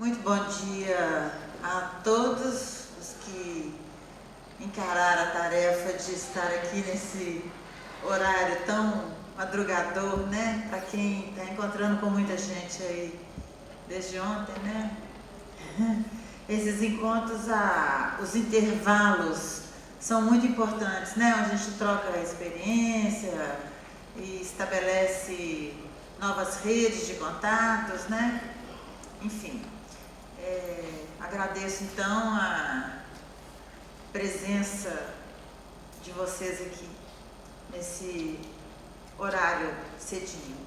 Muito bom dia a todos os que encararam a tarefa de estar aqui nesse horário tão madrugador, né? Para quem está encontrando com muita gente aí desde ontem, né? Esses encontros, os intervalos são muito importantes, né? Onde a gente troca a experiência e estabelece novas redes de contatos, né? Enfim. Agradeço então a presença de vocês aqui nesse horário cedinho.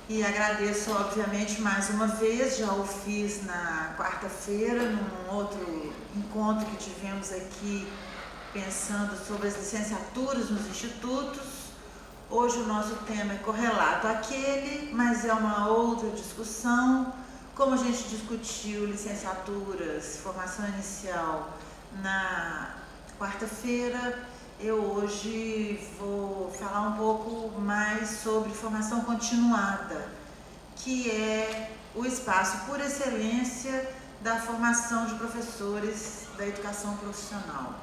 E agradeço, obviamente, mais uma vez, já o fiz na quarta-feira, num outro encontro que tivemos aqui, pensando sobre as licenciaturas nos institutos. Hoje o nosso tema é correlato àquele, mas é uma outra discussão. Como a gente discutiu licenciaturas, formação inicial na quarta-feira, eu hoje vou falar um pouco mais sobre formação continuada, que é o espaço por excelência da formação de professores da educação profissional.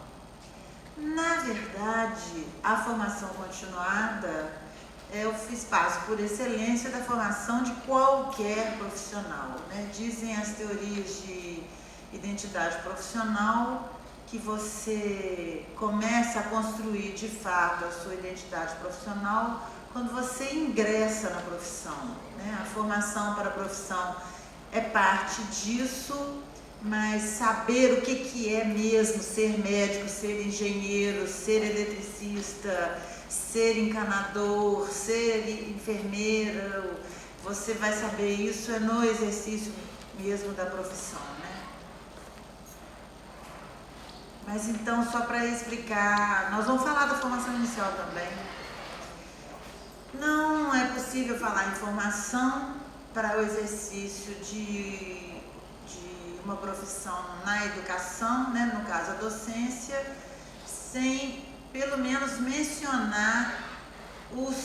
Na verdade, a formação continuada é o espaço por excelência da formação de qualquer profissional, né? Dizem as teorias de identidade profissional que você começa a construir de fato a sua identidade profissional quando você ingressa na profissão, né? A formação para a profissão é parte disso, mas saber o que é mesmo ser médico, ser engenheiro, ser eletricista, ser encanador, ser enfermeira, você vai saber isso no exercício mesmo da profissão, né? Mas então, só para explicar, nós vamos falar da formação inicial também. Não é possível falar em formação para o exercício de uma profissão na educação, né, no caso a docência, sem pelo menos mencionar os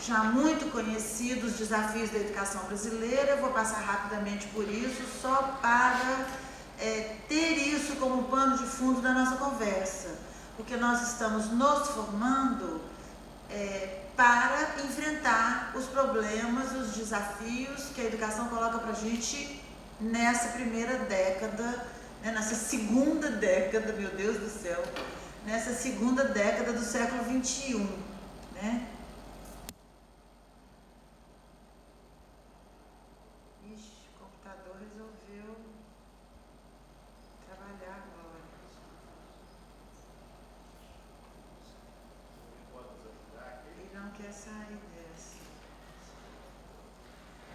já muito conhecidos desafios da educação brasileira. Eu vou passar rapidamente por isso, só para ter isso como pano de fundo da nossa conversa, porque nós estamos nos formando para enfrentar os problemas, os desafios que a educação coloca para a gente nessa primeira década, né, nessa segunda década, meu Deus do céu, nessa segunda década do século XXI, né? Ixi, o computador resolveu trabalhar agora. Ele não quer sair dessa.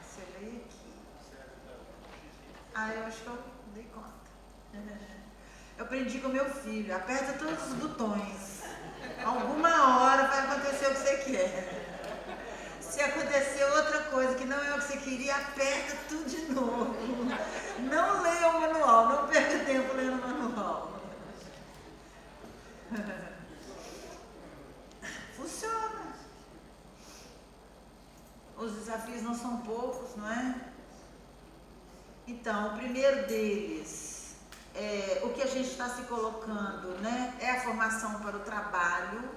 Você lê aqui. Eu acho que eu dei conta. Eu aprendi com meu filho, aperta todos os botões. Alguma hora vai acontecer o que você quer. Se acontecer outra coisa que não é o que você queria, aperta tudo de novo. Não leia o manual, não perca tempo lendo o manual. Funciona. Os desafios não são poucos, não é? Então, o primeiro deles, o que a gente está se colocando, né, é a formação para o trabalho,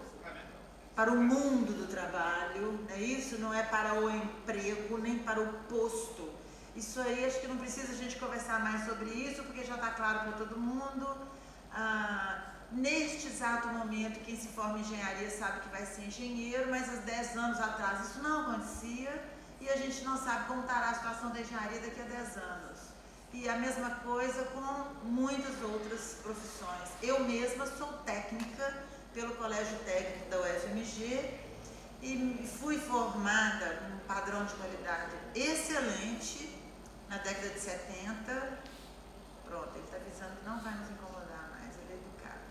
para o mundo do trabalho, né? Isso não é para o emprego, nem para o posto. Isso aí, acho que não precisa a gente conversar mais sobre isso, porque já está claro para todo mundo. Neste exato momento, quem se forma em engenharia sabe que vai ser engenheiro, mas há 10 anos atrás isso não acontecia, e a gente não sabe como estará a situação da engenharia daqui a 10 anos. E a mesma coisa com muitas outras profissões. Eu mesma sou técnica pelo Colégio Técnico da UFMG e fui formada com um padrão de qualidade excelente na década de 70. Pronto, ele está avisando que não vai nos incomodar mais, ele é educado.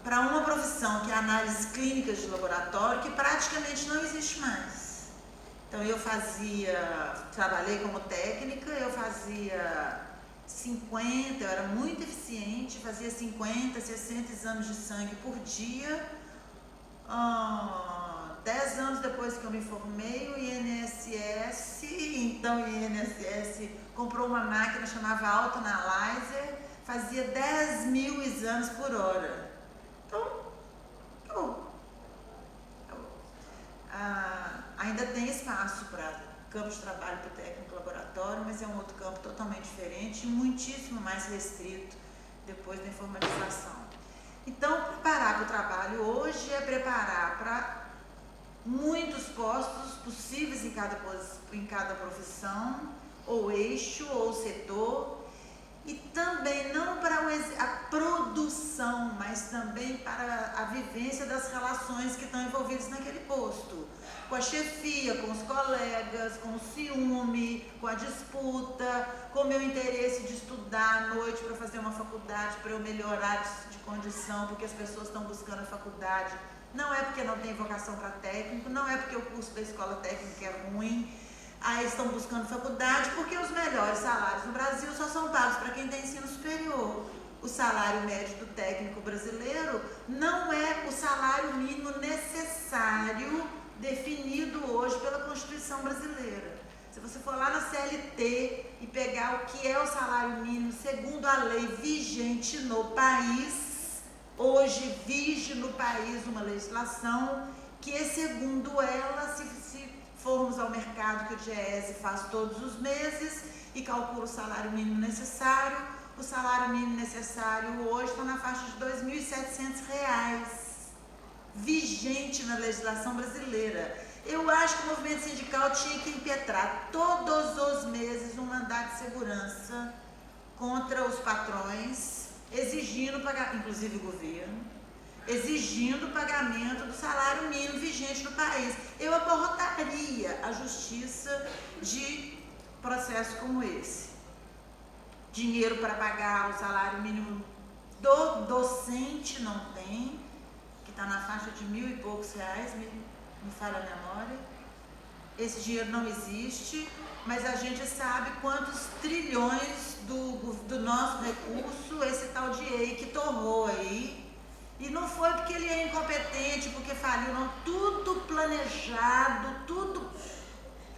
Para uma profissão que é análises clínicas de laboratório, que praticamente não existe mais. Então eu trabalhei como técnica, eu fazia 50, eu era muito eficiente, fazia 50, 60 exames de sangue por dia. 10 anos depois que eu me formei, o INSS, então da INSS comprou uma máquina chamada AutoAnalyzer, fazia 10 mil exames por hora. Então, ainda tem espaço para campo de trabalho para o técnico laboratório, mas é um outro campo totalmente diferente e muitíssimo mais restrito depois da informatização. Então, preparar para o trabalho hoje é preparar para muitos postos possíveis em cada profissão, ou eixo, ou setor, e também não para a produção, mas também para a vivência das relações que estão envolvidas naquele posto, com a chefia, com os colegas, com o ciúme, com a disputa, com o meu interesse de estudar à noite para fazer uma faculdade, para eu melhorar de condição, porque as pessoas estão buscando a faculdade. Não é porque não tem vocação para técnico, não é porque o curso da escola técnica é ruim, aí estão buscando faculdade, porque os melhores salários no Brasil só são pagos para quem tem ensino superior. O salário médio do técnico brasileiro não é o salário mínimo necessário definido hoje pela Constituição brasileira. Se você for lá na CLT e pegar o que é o salário mínimo segundo a lei vigente no país, hoje vige no país uma legislação que, segundo ela, se formos ao mercado que o DIEESE faz todos os meses e calcula o salário mínimo necessário, o salário mínimo necessário hoje está na faixa de R$ 2.700, vigente na legislação brasileira. Eu acho que o movimento sindical tinha que impetrar todos os meses um mandado de segurança contra os patrões, exigindo pagamento, inclusive o governo, exigindo o pagamento do salário mínimo vigente no país. Eu abortaria a justiça de processos como esse. Dinheiro para pagar o salário mínimo do docente não tem, que está na faixa de R$ 1.000 e poucos, me falha a memória. Esse dinheiro não existe, mas a gente sabe quantos trilhões do nosso recurso esse tal de EIC torrou aí. E não foi porque ele é incompetente, porque faliu, não. Tudo planejado, tudo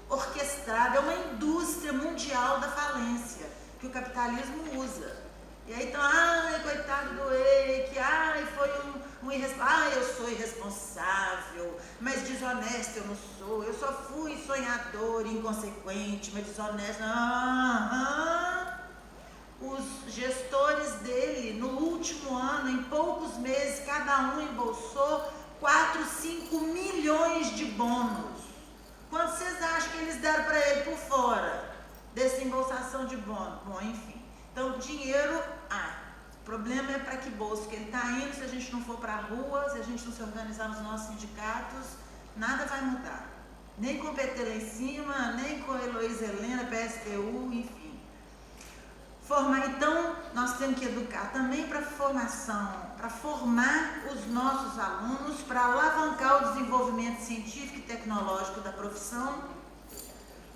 orquestrado. É uma indústria mundial da falência que o capitalismo usa. E aí então, coitado do EIC, foi um irresponsável. Eu sou irresponsável, mas desonesto eu não sou. Eu só fui sonhador, inconsequente, mas desonesto. Os gestores dele, no último ano, em poucos meses, cada um embolsou 4, 5 milhões de bônus. Quanto vocês acham que eles deram para ele por fora dessa embolsação de bônus? Bom, enfim. Então, dinheiro, o problema é para que bolso que ele está indo. Se a gente não for para a rua, se a gente não se organizar nos nossos sindicatos, nada vai mudar. Nem com o PT lá em cima, nem com a Heloísa Helena, PSTU, enfim. Então, nós temos que educar também para formação, para formar os nossos alunos, para alavancar o desenvolvimento científico e tecnológico da profissão,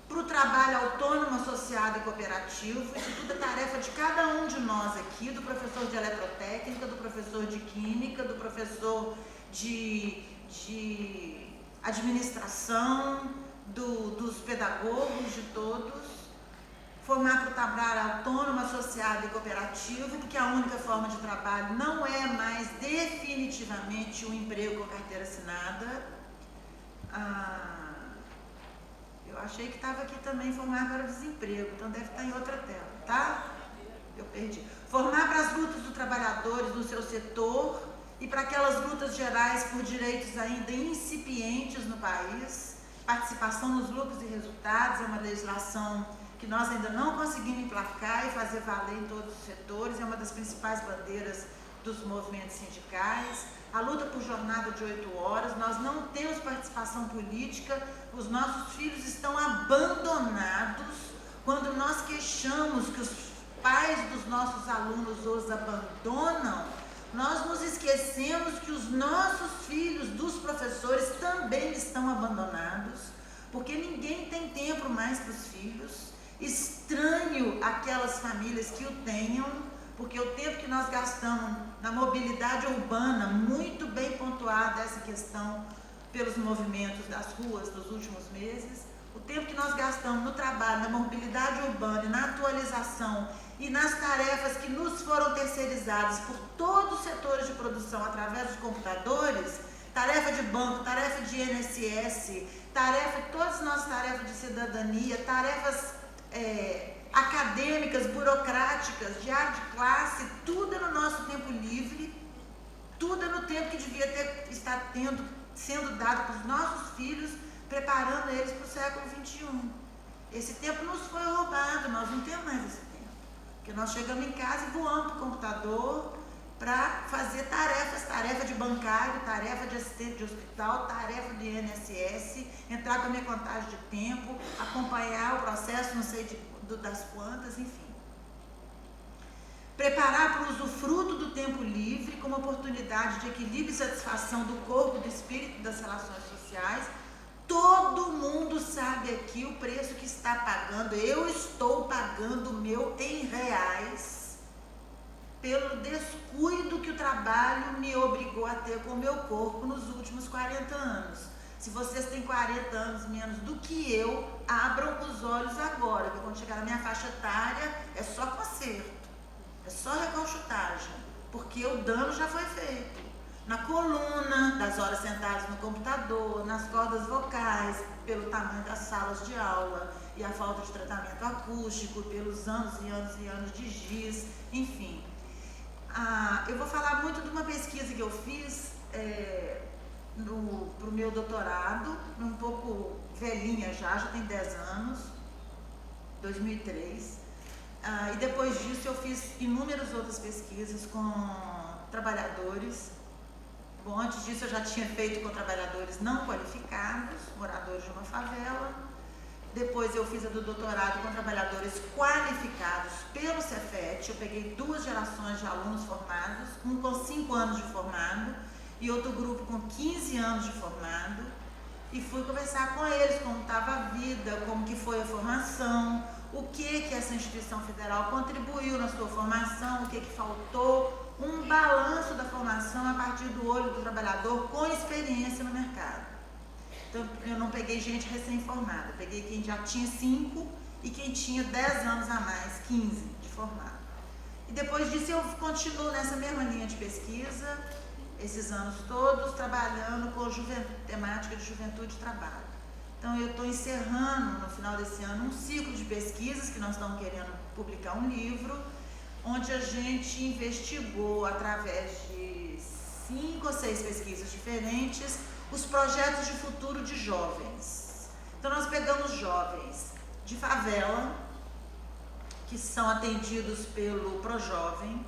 para o trabalho autônomo, associado e cooperativo. Isso tudo é tarefa de cada um de nós aqui, do professor de eletrotécnica, do professor de química, do professor de administração, dos pedagogos, de todos. Formar para o trabalho autônomo, associado e cooperativo, porque a única forma de trabalho não é mais definitivamente um emprego com carteira assinada. Eu achei que estava aqui também formar para o desemprego, então deve estar em outra tela, tá? Eu perdi. Formar para as lutas dos trabalhadores do seu setor e para aquelas lutas gerais por direitos ainda incipientes no país. Participação nos lucros e resultados é uma legislação que nós ainda não conseguimos emplacar e fazer valer em todos os setores, é uma das principais bandeiras dos movimentos sindicais. A luta por jornada de 8 horas, nós não temos participação política, os nossos filhos estão abandonados. Quando nós queixamos que os pais dos nossos alunos os abandonam, nós nos esquecemos que os nossos filhos dos professores também estão abandonados, porque ninguém tem tempo mais para os filhos. Estranho aquelas famílias que o tenham, porque o tempo que nós gastamos na mobilidade urbana, muito bem pontuada essa questão pelos movimentos das ruas dos últimos meses, o tempo que nós gastamos no trabalho, na mobilidade urbana, na atualização e nas tarefas que nos foram terceirizadas por todos os setores de produção através dos computadores, tarefa de banco, tarefa de INSS, todas as nossas tarefas de cidadania, tarefas acadêmicas, burocráticas, de área de classe, tudo é no nosso tempo livre, tudo é no tempo que devia estar sendo dado para os nossos filhos, preparando eles para o século XXI. Esse tempo nos foi roubado, nós não temos mais esse tempo. Porque nós chegamos em casa e voamos para o computador para fazer tarefa de bancário, tarefa de assistente de hospital, tarefa de INSS, entrar com a minha contagem de tempo, acompanhar o processo, não sei das quantas, enfim. Preparar para o usufruto do tempo livre como oportunidade de equilíbrio e satisfação do corpo, do espírito e das relações sociais. Todo mundo sabe aqui o preço que está pagando. Eu estou pagando o meu em reais pelo descuido que o trabalho me obrigou a ter com o meu corpo nos últimos 40 anos. Se vocês têm 40 anos menos do que eu, abram os olhos agora, porque quando chegar na minha faixa etária é só conserto, é só reconchutagem, porque o dano já foi feito. Na coluna, das horas sentadas no computador, nas cordas vocais, pelo tamanho das salas de aula e a falta de tratamento acústico, pelos anos e anos e anos de giz, enfim. Eu vou falar muito de uma pesquisa que eu fiz para o meu doutorado, um pouco velhinha já tem 10 anos, 2003. E depois disso eu fiz inúmeras outras pesquisas com trabalhadores. Bom, antes disso eu já tinha feito com trabalhadores não qualificados, moradores de uma favela. Depois eu fiz a do doutorado com trabalhadores qualificados pelo Cefet. Eu peguei 2 gerações de alunos formados, um com 5 anos de formado e outro grupo com 15 anos de formado, e fui conversar com eles como estava a vida, como que foi a formação, o que essa instituição federal contribuiu na sua formação, o que faltou, um balanço da formação a partir do olho do trabalhador com experiência no mercado. Então, eu não peguei gente recém-formada, peguei quem já tinha 5 e quem tinha 10 anos a mais, 15 de formado. E depois disso eu continuo nessa mesma linha de pesquisa, esses anos todos, trabalhando com temática de juventude e trabalho. Então, eu estou encerrando, no final desse ano, um ciclo de pesquisas, que nós estamos querendo publicar um livro, onde a gente investigou, através de 5 ou 6 pesquisas diferentes, os projetos de futuro de jovens. Então, nós pegamos jovens de favela, que são atendidos pelo Projovem,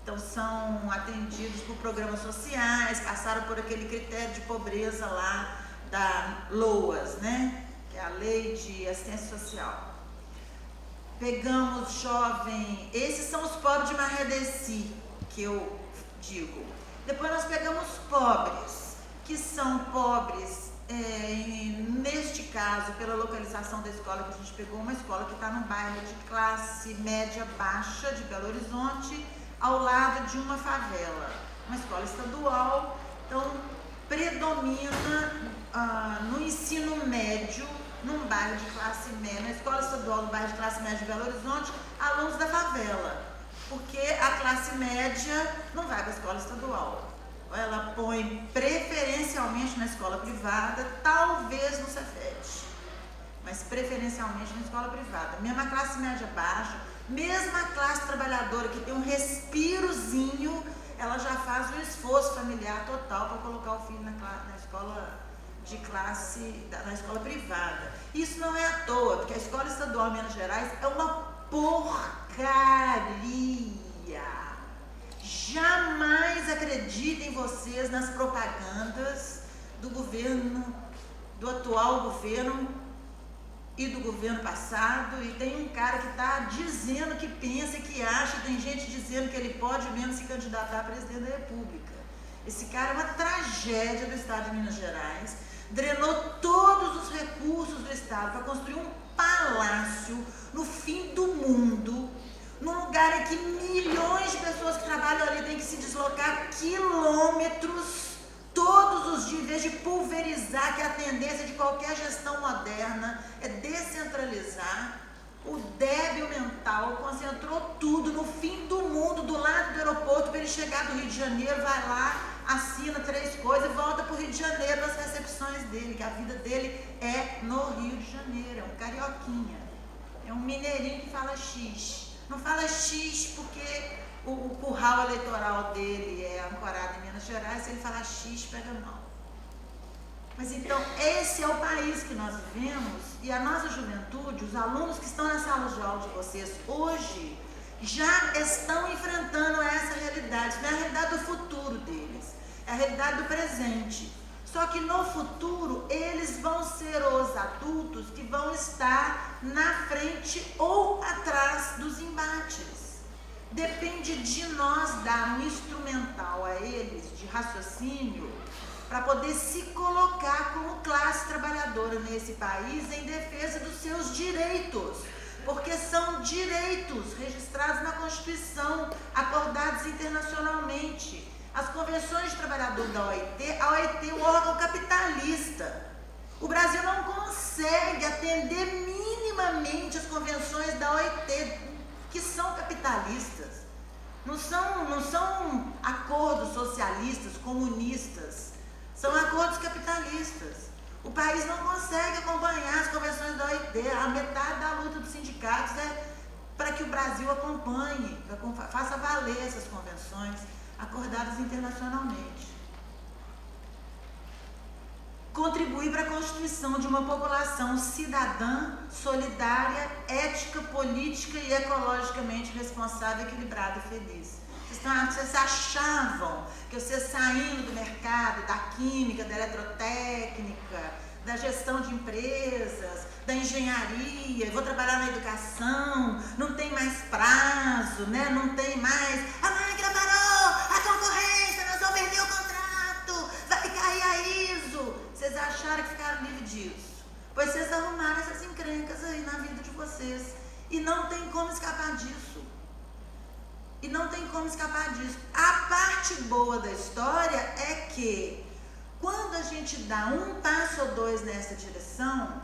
então são atendidos por programas sociais, passaram por aquele critério de pobreza lá da LOAS, né? Que é a Lei de Assistência Social. Pegamos jovem, esses são os pobres de Marredeci, que eu digo. Depois nós pegamos pobres, que são pobres, neste caso, pela localização da escola que a gente pegou, uma escola que está num bairro de classe média baixa de Belo Horizonte, ao lado de uma favela, uma escola estadual. Então, predomina no ensino médio, num bairro de classe média, na escola estadual, no bairro de classe média de Belo Horizonte, alunos da favela, porque a classe média não vai para a escola estadual, ela põe preferencialmente na escola privada, talvez no Cefet, mas preferencialmente na escola privada. Mesmo a classe média baixa, mesmo a classe trabalhadora que tem um respirozinho, ela já faz um esforço familiar total para colocar o filho na escola de classe, na escola privada. Isso não é à toa, porque a escola estadual em Minas Gerais é uma porcaria. Jamais acreditem vocês nas propagandas do governo, do atual governo e do governo passado, e tem um cara que está dizendo que pensa, que acha, tem gente dizendo que ele pode mesmo se candidatar a presidente da República. Esse cara é uma tragédia do estado de Minas Gerais, drenou todos os recursos do estado para construir um palácio no fim do mundo, num lugar em que milhões de pessoas que trabalham ali têm que se deslocar quilômetros todos os dias, em vez de pulverizar, que é a tendência de qualquer gestão moderna, é descentralizar. O débil mental concentrou tudo no fim do mundo, do lado do aeroporto, para ele chegar do Rio de Janeiro, vai lá, assina 3 coisas e volta para o Rio de Janeiro nas recepções dele, que a vida dele é no Rio de Janeiro, é um carioquinha, é um mineirinho que fala X. Não fala X porque o curral eleitoral dele é ancorado em Minas Gerais, se ele falar X, pega mal. Mas então, esse é o país que nós vivemos, e a nossa juventude, os alunos que estão nas salas de aula de vocês hoje, já estão enfrentando essa realidade. Não é a realidade do futuro deles, é a realidade do presente. Só que no futuro, eles vão ser os adultos que vão estar na frente ou atrás dos embates. Depende de nós dar um instrumental a eles de raciocínio para poder se colocar como classe trabalhadora nesse país em defesa dos seus direitos, porque são direitos registrados na Constituição, acordados internacionalmente. As convenções de trabalhadores da OIT, a OIT é um órgão capitalista. O Brasil não consegue atender minimamente as convenções da OIT, que são capitalistas. Não são acordos socialistas, comunistas, são acordos capitalistas. O país não consegue acompanhar as convenções da OIT. A metade da luta dos sindicatos é para que o Brasil acompanhe, faça valer essas convenções acordadas internacionalmente. Contribuir para a constituição de uma população cidadã, solidária, ética, política e ecologicamente responsável, equilibrada e feliz. Vocês achavam que vocês saindo do mercado, da química, da eletrotécnica, da gestão de empresas, da engenharia, vou trabalhar na educação, não tem mais prazo, né? Não tem mais, a máquina parou, a concorrência, nós vamos perder o contrato, vai cair a ISO. Vocês acharam que ficaram livres disso? Pois vocês arrumaram essas encrencas aí na vida de vocês. E não tem como escapar disso. E não tem como escapar disso. A parte boa da história é que, quando a gente dá um passo ou 2 nessa direção,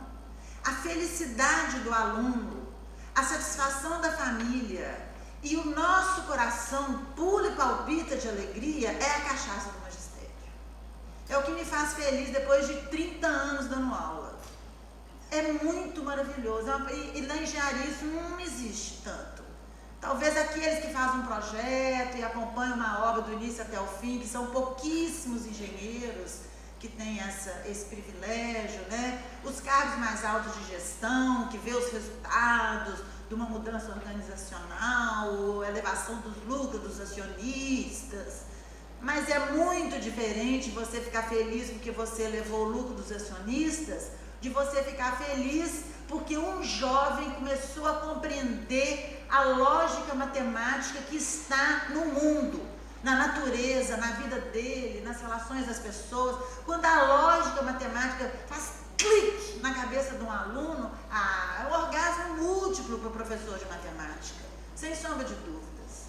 a felicidade do aluno, a satisfação da família e o nosso coração pula e palpita de alegria é a cachaça do magistério. É o que me faz feliz depois de 30 anos dando aula. É muito maravilhoso. E na engenharia isso não existe tanto. Talvez aqueles que fazem um projeto e acompanham uma obra do início até o fim, que são pouquíssimos engenheiros que têm esse privilégio, né? Os cargos mais altos de gestão, que vê os resultados de uma mudança organizacional, elevação dos lucros dos acionistas. Mas é muito diferente você ficar feliz porque você levou o lucro dos acionistas, de você ficar feliz porque um jovem começou a compreender a lógica matemática que está no mundo, na natureza, na vida dele, nas relações das pessoas. Quando a lógica matemática faz clique na cabeça de um aluno, é um orgasmo múltiplo para o professor de matemática, sem sombra de dúvidas.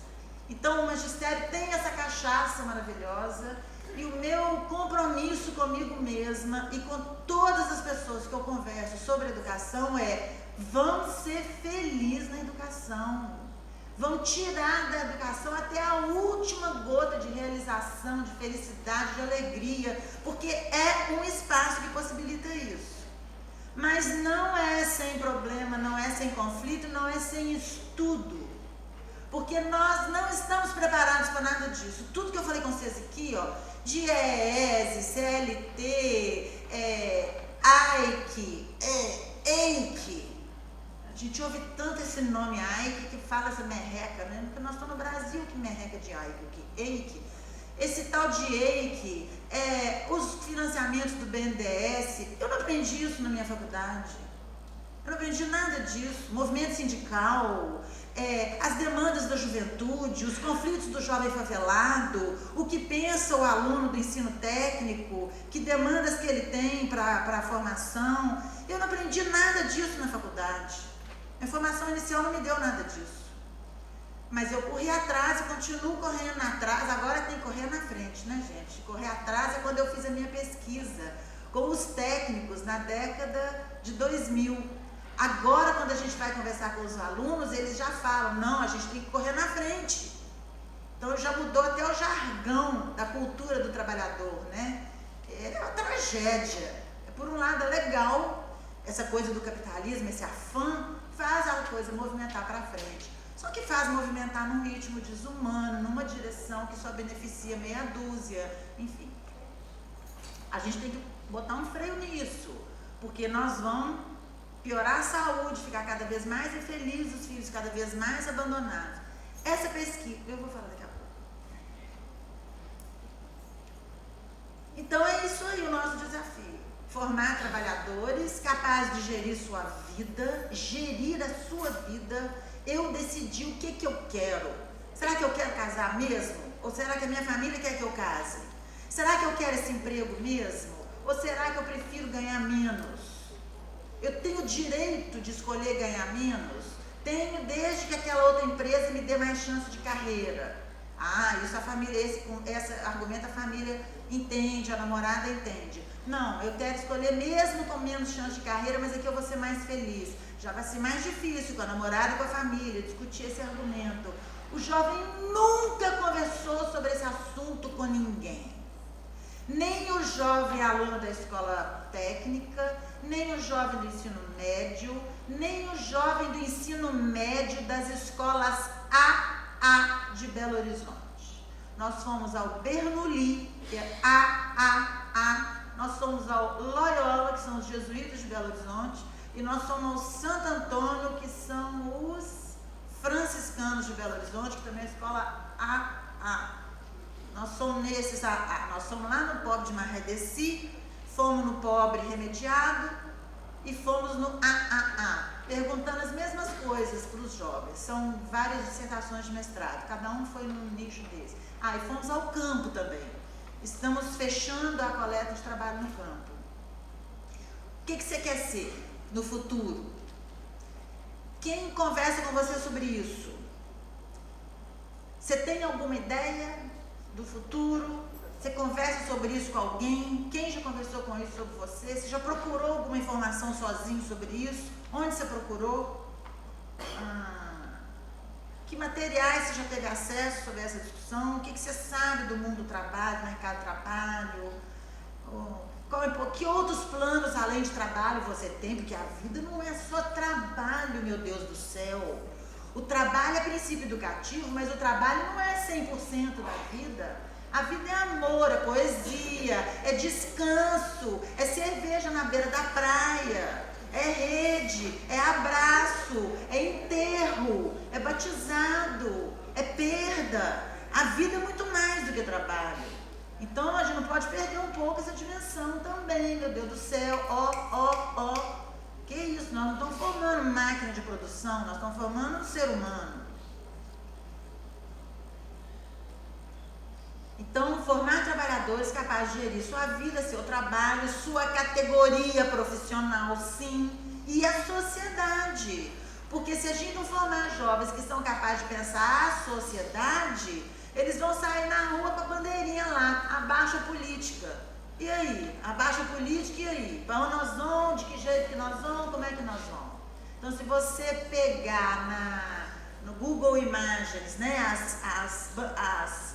Então o magistério tem essa cachaça maravilhosa, e o meu compromisso comigo mesma e com todas as pessoas que eu converso sobre educação é: vão ser felizes na educação, vão tirar da educação até a última gota de realização, de felicidade, de alegria, porque é um espaço que possibilita isso. Mas não é sem problema, não é sem conflito, não é sem estudo, porque nós não estamos preparados para nada disso. Tudo que eu falei com vocês aqui, ó, de EES, CLT, AIC, EIC. A gente ouve tanto esse nome AIC que fala essa merreca, né? Porque nós estamos no Brasil, que merreca de AIC aqui, EIC. Esse tal de EIC, os financiamentos do BNDES, eu não aprendi isso na minha faculdade. Eu não aprendi nada disso. Movimento sindical, as demandas da juventude, os conflitos do jovem favelado, o que pensa o aluno do ensino técnico, que demandas que ele tem para a formação. Eu não aprendi nada disso na faculdade. Minha formação inicial não me deu nada disso. Mas eu corri atrás e continuo correndo atrás. Agora tem que correr na frente, né, gente? Correr atrás é quando eu fiz a minha pesquisa com os técnicos na década de 2000. Agora, quando a gente vai conversar com os alunos, eles já falam, não, a gente tem que correr na frente. Então já mudou até o jargão da cultura do trabalhador, né? É uma tragédia. Por um lado é legal, essa coisa do capitalismo, esse afã, faz a coisa movimentar para frente. Só que faz movimentar num ritmo desumano, numa direção que só beneficia meia dúzia, enfim. A gente tem que botar um freio nisso, porque nós vamos piorar a saúde, ficar cada vez mais infelizes, os filhos cada vez mais abandonados. Essa pesquisa, eu vou falar daqui a pouco. Então é isso aí o nosso desafio. Formar trabalhadores capazes de gerir sua vida, gerir a sua vida. Eu decidi o que eu quero. Será que eu quero casar mesmo? Ou será que a minha família quer que eu case? Será que eu quero esse emprego mesmo? Ou será que eu prefiro ganhar menos? Eu tenho o direito de escolher ganhar menos? Tenho, desde que aquela outra empresa me dê mais chance de carreira. Isso a família, esse argumento a família entende, a namorada entende. Não, eu quero escolher mesmo com menos chance de carreira, mas aqui eu vou ser mais feliz. Já vai ser mais difícil com a namorada e com a família discutir esse argumento. O jovem nunca conversou sobre esse assunto com ninguém. Nem o jovem aluno da escola técnica, nem o jovem do ensino médio, nem o jovem do ensino médio das escolas AA de Belo Horizonte. Nós fomos ao Bernoulli, que é AAA, nós fomos ao Loyola, que são os jesuítas de Belo Horizonte, e nós fomos ao Santo Antônio, que são os franciscanos de Belo Horizonte, que também é a escola AA. Nós somos nesses AA. Nós somos lá no pobre de Marredeci, fomos no pobre remediado e fomos no AAA, perguntando as mesmas coisas para os jovens. São várias dissertações de mestrado, cada um foi num nicho desse. E fomos ao campo também. Estamos fechando a coleta de trabalho no campo. O que você quer ser no futuro? Quem conversa com você sobre isso? Você tem alguma ideia do futuro? Você conversa sobre isso com alguém? Quem já conversou com isso sobre você? Você já procurou alguma informação sozinho sobre isso? Onde você procurou? Que materiais você já teve acesso sobre essa discussão? O que você sabe do mundo do trabalho, do mercado de trabalho? Que outros planos além de trabalho você tem? Porque a vida não é só trabalho, meu Deus do céu. O trabalho é princípio educativo, mas o trabalho não é 100% da vida. A vida é amor, é poesia, é descanso, é cerveja na beira da praia, é rede, é abraço, é enterro, é batizado, é perda. A vida é muito mais do que trabalho. Então a gente não pode perder um pouco essa dimensão também, meu Deus do céu. Que isso? Nós não estamos formando máquina de produção, nós estamos formando um ser humano. Então, formar trabalhadores capazes de gerir sua vida, seu trabalho, sua categoria profissional, sim, e a sociedade. Porque se a gente não formar jovens que são capazes de pensar a sociedade, eles vão sair na rua com a bandeirinha lá, abaixa a política. E aí? Abaixa a política, e aí? Para onde nós vamos? De que jeito que nós vamos? Como é que nós vamos? Então, se você pegar no Google Imagens, né,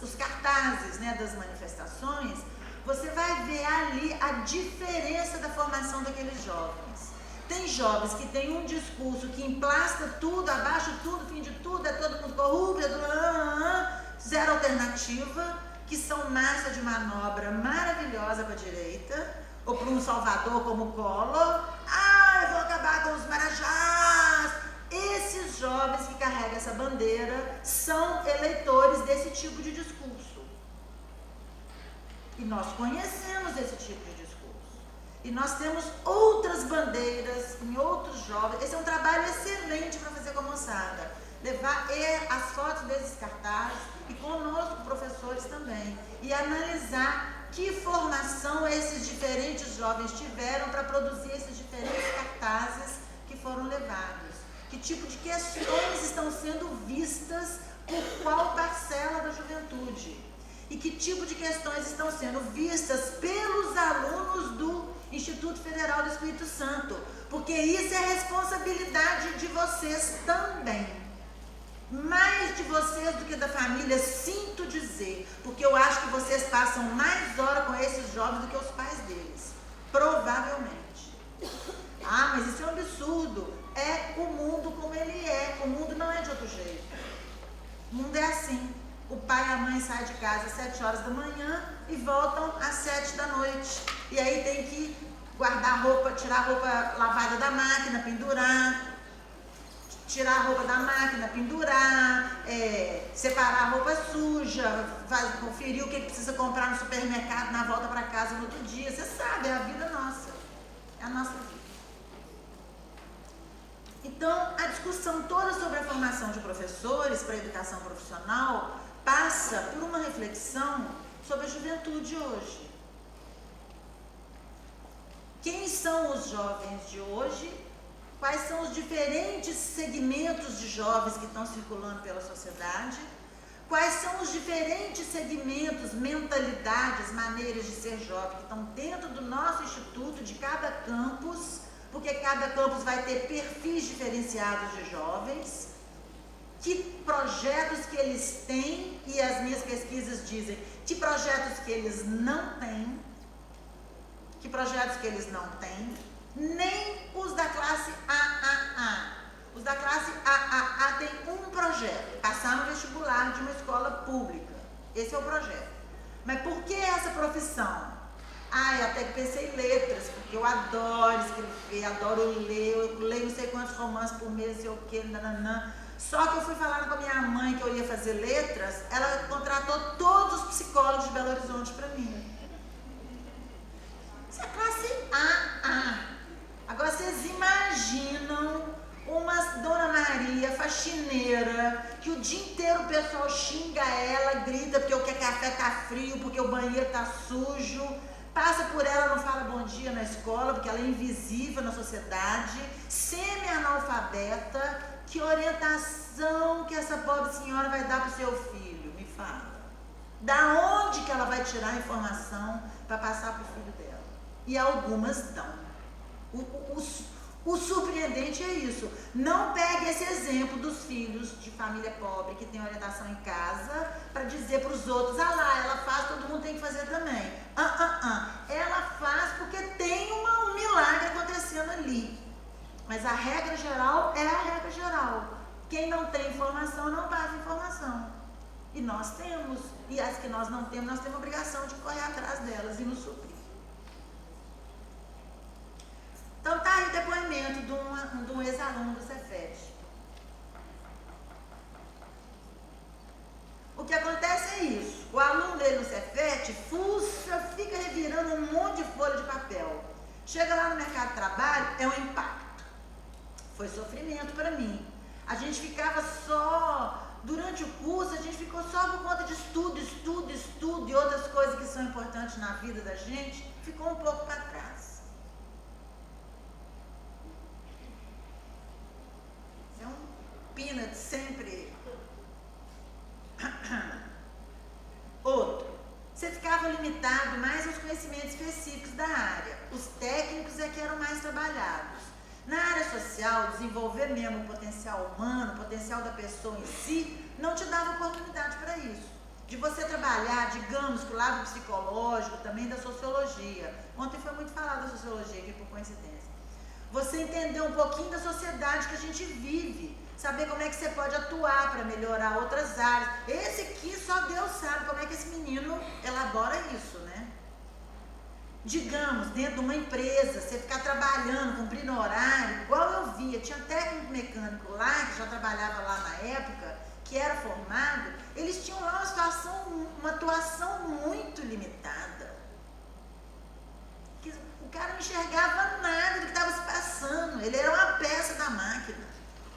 os cartazes, né, das manifestações, você vai ver ali a diferença da formação daqueles jovens. Tem jovens que têm um discurso que emplasta tudo, abaixa tudo, fim de tudo, é todo mundo corrupto, zero alternativa, que são massa de manobra maravilhosa para a direita, ou para um salvador como o Collor. Eu vou acabar com os marajás. Esses jovens que carregam essa bandeira são eleitores desse tipo de discurso. E nós conhecemos esse tipo de discurso. E nós temos outras bandeiras em outros jovens. Esse é um trabalho excelente para fazer com a moçada. Levar as fotos desses cartazes e conosco, professores também. E analisar que formação esses diferentes jovens tiveram para produzir esses diferentes cartazes que foram levados. Que tipo de questões estão sendo vistas por qual parcela da juventude e que tipo de questões estão sendo vistas pelos alunos do Instituto Federal do Espírito Santo, porque isso é responsabilidade de vocês também, mais de vocês do que da família, sinto dizer, porque eu acho que vocês passam mais horas com esses jovens do que os pais deles, provavelmente. Ah, mas isso é um absurdo. É o mundo como ele é. O mundo não é de outro jeito. O mundo é assim. O pai e a mãe saem de casa às 7 horas da manhã e voltam às 7 da noite. E aí tem que guardar roupa, tirar a roupa lavada da máquina, pendurar, tirar a roupa da máquina, pendurar, separar a roupa suja, conferir o que precisa comprar no supermercado na volta para casa no outro dia. Você sabe, é a vida nossa. É a nossa vida. Então, a discussão toda sobre a formação de professores para a educação profissional passa por uma reflexão sobre a juventude hoje. Quem são os jovens de hoje? Quais são os diferentes segmentos de jovens que estão circulando pela sociedade? Quais são os diferentes segmentos, mentalidades, maneiras de ser jovem que estão dentro do nosso instituto, de cada campus, porque cada campus vai ter perfis diferenciados de jovens, que projetos que eles têm, e as minhas pesquisas dizem que projetos que eles não têm, nem os da classe AAA. Os da classe AAA têm um projeto, passar no vestibular de uma escola pública. Esse é o projeto. Mas por que essa profissão? Eu até que pensei em letras, porque eu adoro escrever, adoro ler, eu leio não sei quantos romances por mês, sei o quê, nananã. Só que eu fui falando com a minha mãe que eu ia fazer letras, ela contratou todos os psicólogos de Belo Horizonte para mim. Isso é classe AA. Agora vocês imaginam uma Dona Maria, faxineira, que o dia inteiro o pessoal xinga ela, grita porque o café tá frio, porque o banheiro tá sujo, passa por ela, não fala bom dia na escola, porque ela é invisível na sociedade, semi-analfabeta. Que orientação que essa pobre senhora vai dar para o seu filho? Me fala. Da onde que ela vai tirar a informação para passar para o filho dela? E algumas dão. O surpreendente é isso. Não pegue esse exemplo dos filhos de família pobre que tem orientação em casa para dizer para os outros, ela faz, todo mundo tem que fazer também. Ela faz porque tem um milagre acontecendo ali. Mas a regra geral é a regra geral. Quem não tem informação não passa informação. E nós temos. E as que nós não temos, nós temos a obrigação de correr atrás delas e nos suprir. Então tá aí o depoimento de um ex-aluno do Cefet. O que acontece é isso. O aluno dele no Cefet fuça, fica revirando um monte de folha de papel. Chega lá no mercado de trabalho, é um impacto. Foi sofrimento para mim. A gente ficava só, durante o curso, a gente ficou só por conta de estudo e outras coisas que são importantes na vida da gente, ficou um pouco para trás. É um peanut sempre. Outro, você ficava limitado mais aos conhecimentos específicos da área. Os técnicos é que eram mais trabalhados. Na área social, desenvolver mesmo o potencial humano, o potencial da pessoa em si, não te dava oportunidade para isso. De você trabalhar, digamos, que o lado psicológico, também da sociologia. Ontem foi muito falado da sociologia aqui, por coincidência. Você entender um pouquinho da sociedade que a gente vive. Saber como é que você pode atuar para melhorar outras áreas. Esse aqui só Deus sabe como é que esse menino elabora isso, né? Digamos, dentro de uma empresa, você ficar trabalhando, cumprindo horário, igual eu via, tinha técnico mecânico lá, que já trabalhava lá na época, que era formado, eles tinham lá uma atuação muito limitada. O cara não enxergava nada do que estava se passando, ele era uma peça da máquina,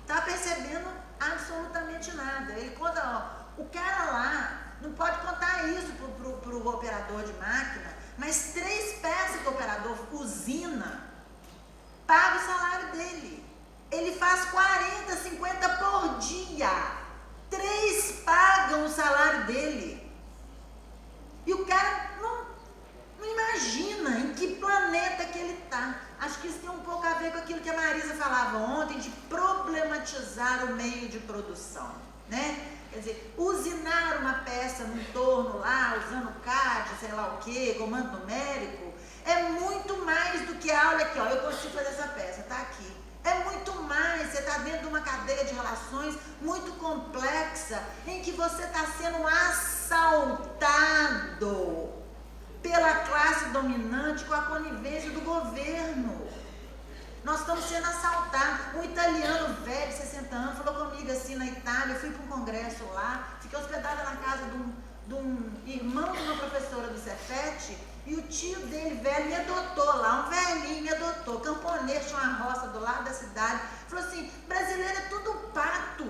estava percebendo absolutamente nada. Ele conta, o cara lá não pode contar isso para o operador de máquina, mas 3 peças que o operador usina, paga o salário dele. Ele faz 40, 50 por dia. 3 usinar o meio de produção, né? Quer dizer, usinar uma peça num torno lá, usando CAD, sei lá o que, comando numérico, é muito mais do que a aula aqui, ó, eu consigo fazer essa peça, tá aqui. É muito mais, você está dentro de uma cadeia de relações muito complexa, em que você está sendo assaltado pela classe dominante com a conivência do governo. Nós estamos sendo assaltados. Um italiano velho, 60 anos, falou comigo assim na Itália, eu fui para um congresso lá, fiquei hospedada na casa de um irmão de uma professora do Cefet, e o tio dele, velho, me adotou lá, um velhinho me adotou, camponês, tinha uma roça do lado da cidade, falou assim, brasileiro é tudo pato,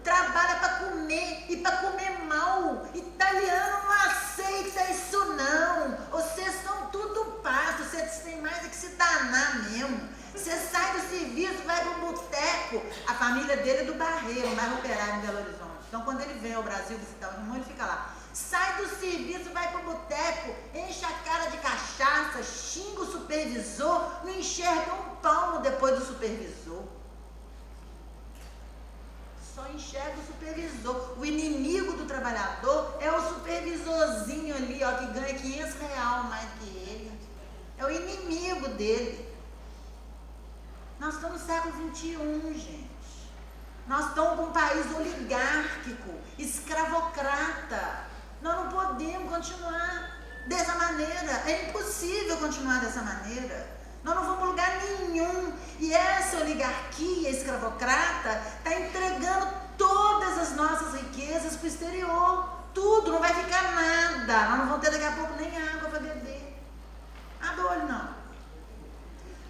trabalha para comer, e para comer mal, italiano não aceita isso não, vocês são tudo pato, vocês têm mais é que se danar mesmo, você sai do serviço, vai para um boteco, a família dele é do Barreiro, um bairro operário em Belo Horizonte, então quando ele vem ao Brasil visitar o irmão, ele fica lá, sai do serviço, vai para o boteco, enche a cara de cachaça, xinga o supervisor, não enxerga um palmo depois do supervisor. Só enxerga o supervisor. O inimigo do trabalhador é o supervisorzinho ali, ó, que ganha R$500 mais que ele. É o inimigo dele. Nós estamos no século XXI, gente. Nós estamos com um país oligárquico, escravocrata. Nós não podemos continuar dessa maneira. É impossível continuar dessa maneira. Nós não vamos para lugar nenhum. E essa oligarquia escravocrata está entregando todas as nossas riquezas para o exterior. Tudo, não vai ficar nada. Nós não vamos ter daqui a pouco nem água para beber. Abre o olho, não.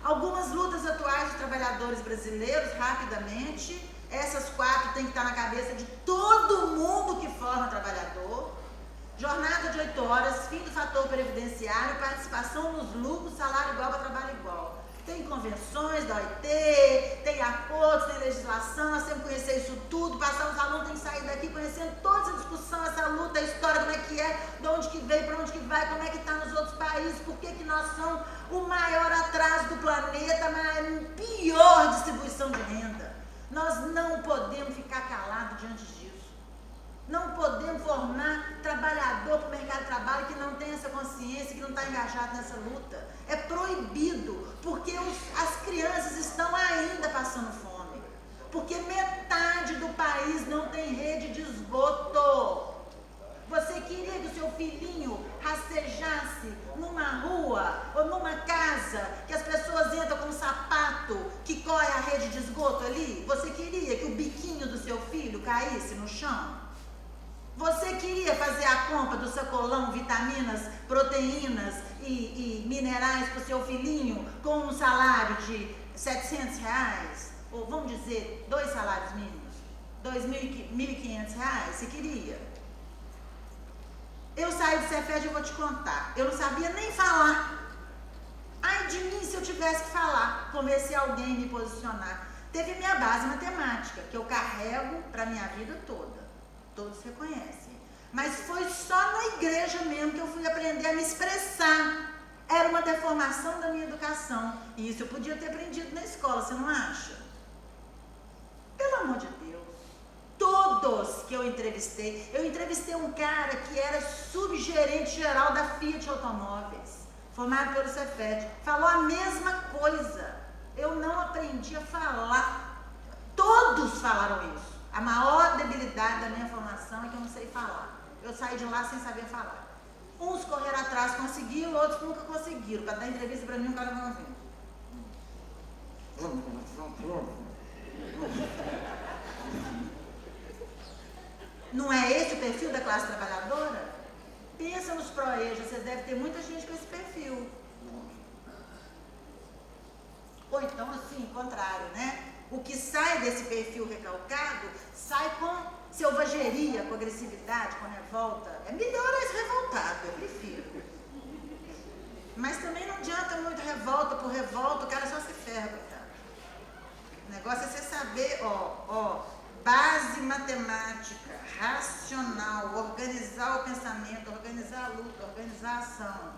Algumas lutas atuais de trabalhadores brasileiros, rapidamente. Essas 4 têm que estar na cabeça de todo mundo que forma trabalhador. Jornada de 8 horas, fim do fator previdenciário, participação nos lucros, salário igual para trabalho igual. Tem convenções da OIT, tem acordos, tem legislação, nós temos que conhecer isso tudo, passar os alunos têm que sair daqui conhecendo toda essa discussão, essa luta, a história, como é que é, de onde que veio, para onde que vai, como é que está nos outros países, por que nós somos o maior atraso do planeta, a pior distribuição de renda. Nós não podemos ficar calados diante disso. Não podemos formar trabalhador para o mercado de trabalho que não tem essa consciência, que não está engajado nessa luta. É proibido, porque as crianças estão ainda passando fome. Porque metade do país não tem rede de esgoto. Você queria que o seu filhinho rastejasse numa rua ou numa casa, que as pessoas entram com um sapato que corre a rede de esgoto ali? Você queria que o biquinho do seu filho caísse no chão? Você queria fazer a compra do sacolão, vitaminas, proteínas e minerais para o seu filhinho com um salário de R$700? Ou vamos dizer, 2 salários mínimos? R$2.500? Você queria? Eu saí do Cefet e eu vou te contar. Eu não sabia nem falar. Ai de mim se eu tivesse que falar. Comecei alguém a me posicionar. Teve minha base matemática, que eu carrego para a minha vida toda. Todos reconhecem. Mas foi só na igreja mesmo que eu fui aprender a me expressar. Era uma deformação da minha educação. E isso eu podia ter aprendido na escola, você não acha? Pelo amor de Deus. Todos que eu entrevistei um cara que era subgerente geral da Fiat Automóveis, formado pelo Cefet, falou a mesma coisa. Eu não aprendi a falar. Todos falaram isso. A maior debilidade da minha formação é que eu não sei falar. Eu saí de lá sem saber falar. Uns correram atrás, conseguiram, outros nunca conseguiram. Para dar entrevista para mim, o cara não ouviu. Não é esse o perfil da classe trabalhadora? Pensa nos proejas, vocês devem ter muita gente com esse perfil. Ou então, assim, contrário, né? O que sai desse perfil recalcado, sai com selvageria, com agressividade, com revolta. É melhor esse revoltado, eu prefiro. Mas também não adianta muito revolta por revolta, o cara só se ferra, coitado. O negócio é você saber, base matemática, racional, organizar o pensamento, organizar a luta, organizar a ação.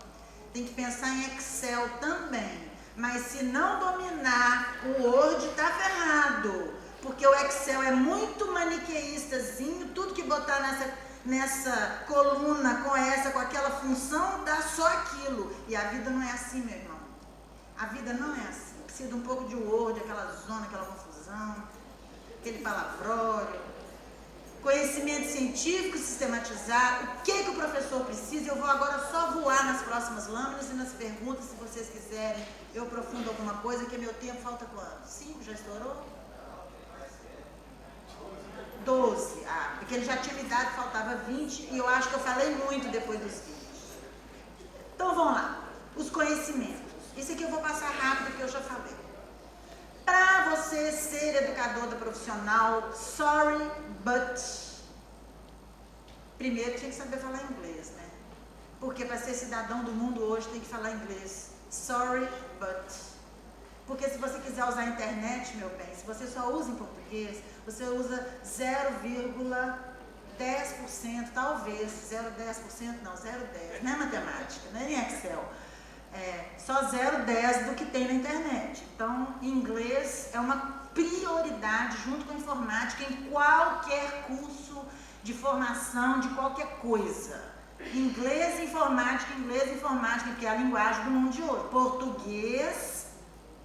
Tem que pensar em Excel também. Mas se não dominar o Word, está ferrado. Porque o Excel é muito maniqueistazinho, tudo que botar nessa coluna, com aquela função, dá só aquilo. E a vida não é assim, meu irmão. A vida não é assim. Precisa de um pouco de Word, aquela zona, aquela confusão, aquele palavrório. Conhecimento científico sistematizado. O que o professor precisa? Eu vou agora só voar nas próximas lâminas e nas perguntas, se vocês quiserem. Eu aprofundo alguma coisa, que meu tempo falta quanto? 5? Já estourou? 12. Porque ele já tinha me dado, faltava 20, e eu acho que eu falei muito depois dos 20. Então vamos lá. Os conhecimentos. Isso aqui eu vou passar rápido, porque eu já falei. Para você ser educador da profissional, sorry, but primeiro tinha que saber falar inglês, né? Porque para ser cidadão do mundo hoje tem que falar inglês. Sorry, but. Porque se você quiser usar a internet, meu bem, se você só usa em português, você usa 0,10%, talvez, 0,10%, não, 0,10%, não é matemática, não é em Excel. Só 0,10 do que tem na internet. Então, inglês é uma prioridade junto com a informática em qualquer curso de formação de qualquer coisa. Inglês e informática, porque é a linguagem do mundo de hoje.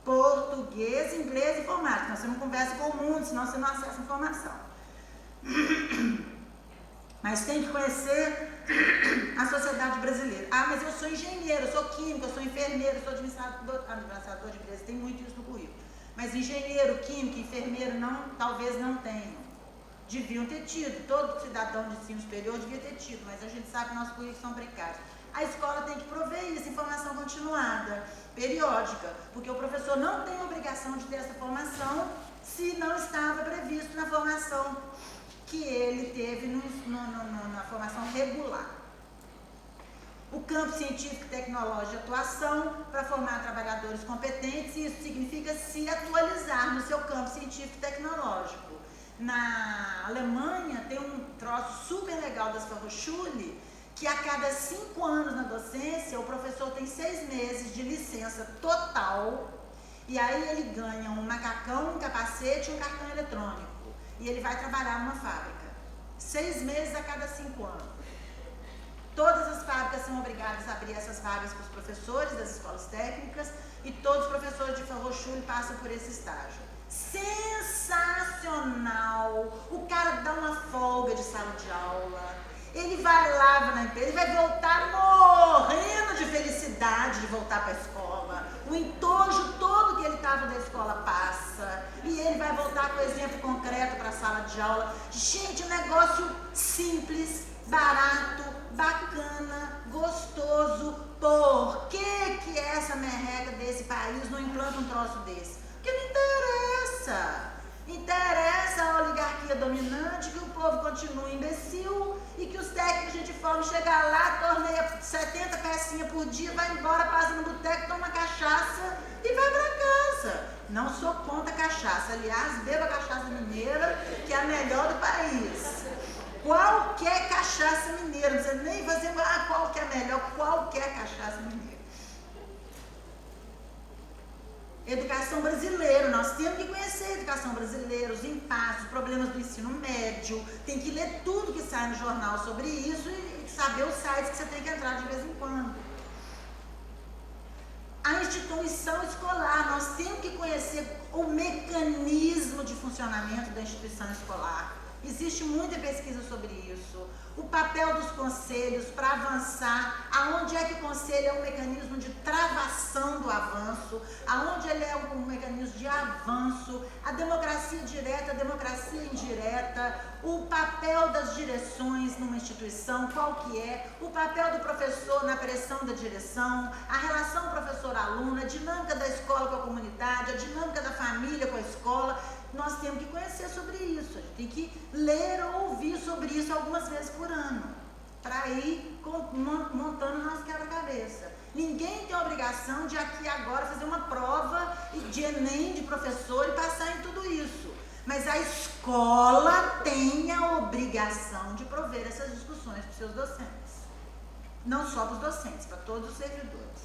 Português, inglês e informática. Então, você não conversa com o mundo, senão você não acessa informação. Mas tem que conhecer a sociedade brasileira. Mas eu sou engenheiro, eu sou químico, eu sou enfermeiro, eu sou administrador de empresa, tem muito isso no currículo. Mas engenheiro, químico, enfermeiro, talvez não tenham. Deviam ter tido, todo cidadão de ensino superior devia ter tido, mas a gente sabe que nossos currículos são precários. A escola tem que prover isso, informação continuada, periódica, porque o professor não tem obrigação de ter essa formação se não estava previsto na formação que ele teve na formação regular. O campo científico e tecnológico de atuação para formar trabalhadores competentes, e isso significa se atualizar no seu campo científico e tecnológico. Na Alemanha tem um troço super legal das Fachhochschule, que a cada 5 anos na docência, o professor tem 6 meses de licença total, e aí ele ganha um macacão, um capacete e um cartão eletrônico. E ele vai trabalhar numa fábrica. 6 meses a cada 5 anos. Todas as fábricas são obrigadas a abrir essas vagas para os professores das escolas técnicas, e todos os professores de Fachhochschule passam por esse estágio. Sensacional! O cara dá uma folga de sala de aula, ele vai lá na empresa, ele vai voltar morrendo de felicidade de voltar para a escola. O entojo todo que ele estava da escola passa, e ele vai voltar com exemplo concreto para a sala de aula. Gente, um negócio simples, barato, bacana, gostoso. Por que essa merreca desse país não implanta um troço desse? Porque não interessa. Interessa a oligarquia dominante, que o povo continue imbecil e que os técnicos de forma chegar lá, torneia 70 pecinhas por dia, vai embora, passa no boteco, toma cachaça e vai pra casa. Não sou contra cachaça, aliás, beba cachaça mineira, que é a melhor do país. Qualquer cachaça mineira, não precisa nem fazer qual que é a melhor, qualquer cachaça mineira. Educação brasileira, nós temos que conhecer a educação brasileira, os impasses, os problemas do ensino médio, tem que ler tudo que sai no jornal sobre isso e saber os sites que você tem que entrar de vez em quando. A instituição escolar, nós temos que conhecer o mecanismo de funcionamento da instituição escolar. Existe muita pesquisa sobre isso. O papel dos conselhos para avançar, aonde é que o conselho é um mecanismo de travação do avanço, aonde ele é um mecanismo de avanço, a democracia direta, a democracia indireta, o papel das direções numa instituição, qual que é, o papel do professor na pressão da direção, a relação professor-aluno, a dinâmica da escola com a comunidade, a dinâmica da família com a escola. Nós temos que conhecer sobre isso, a gente tem que ler ou ouvir sobre isso algumas vezes por ano, para ir montando nosso quebra-cabeça. Ninguém tem a obrigação de aqui agora fazer uma prova de Enem de professor e passar em tudo isso, mas a escola tem a obrigação de prover essas discussões para os seus docentes, não só para os docentes, para todos os servidores.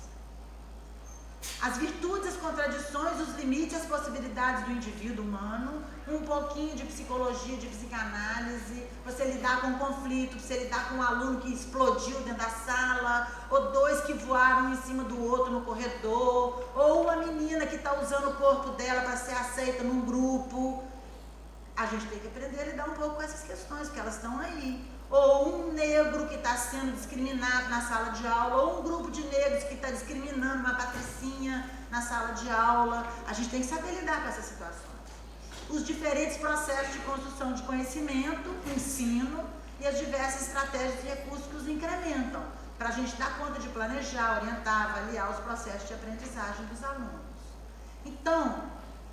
As virtudes, as contradições, os limites, as possibilidades do indivíduo humano, um pouquinho de psicologia, de psicanálise, você lidar com conflito, você lidar com um aluno que explodiu dentro da sala, ou dois que voaram um em cima do outro no corredor, ou uma menina que está usando o corpo dela para ser aceita num grupo. A gente tem que aprender a lidar um pouco com essas questões, porque elas estão aí. Ou um negro que está sendo discriminado na sala de aula, ou um grupo de negros que está discriminando uma patricinha na sala de aula. A gente tem que saber lidar com essas situações. Os diferentes processos de construção de conhecimento, ensino e as diversas estratégias e recursos que os incrementam, para a gente dar conta de planejar, orientar, avaliar os processos de aprendizagem dos alunos. Então,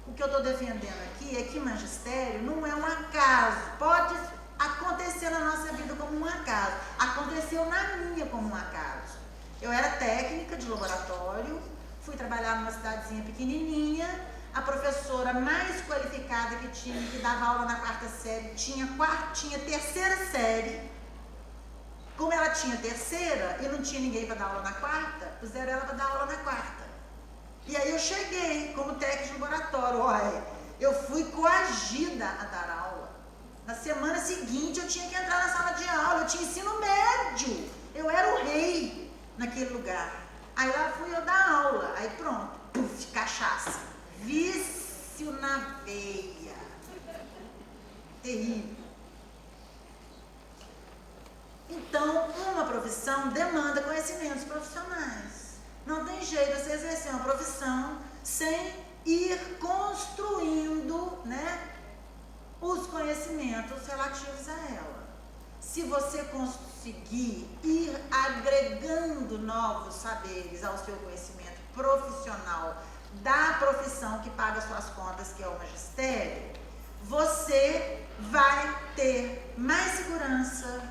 o que eu estou defendendo aqui é que magistério não é um acaso, pode acontecer na nossa vida como um acaso, aconteceu na minha como um acaso. Eu era técnica de laboratório, fui trabalhar numa cidadezinha pequenininha, a professora mais qualificada que tinha, que dava aula na quarta série, tinha terceira série. Como ela tinha terceira e não tinha ninguém para dar aula na quarta, puseram ela para dar aula na quarta. E aí eu cheguei como técnico de laboratório, olha, eu fui coagida a dar aula. Na semana seguinte eu tinha que entrar na sala de aula, eu tinha ensino médio, eu era o rei naquele lugar. Aí lá fui eu dar aula, aí pronto, puf, cachaça, vício na veia, terrível. Então, uma profissão demanda conhecimentos profissionais. Não tem jeito você exercer uma profissão sem ir construindo, né, os conhecimentos relativos a ela. Se você conseguir ir agregando novos saberes ao seu conhecimento profissional da profissão que paga suas contas, que é o magistério, você vai ter mais segurança,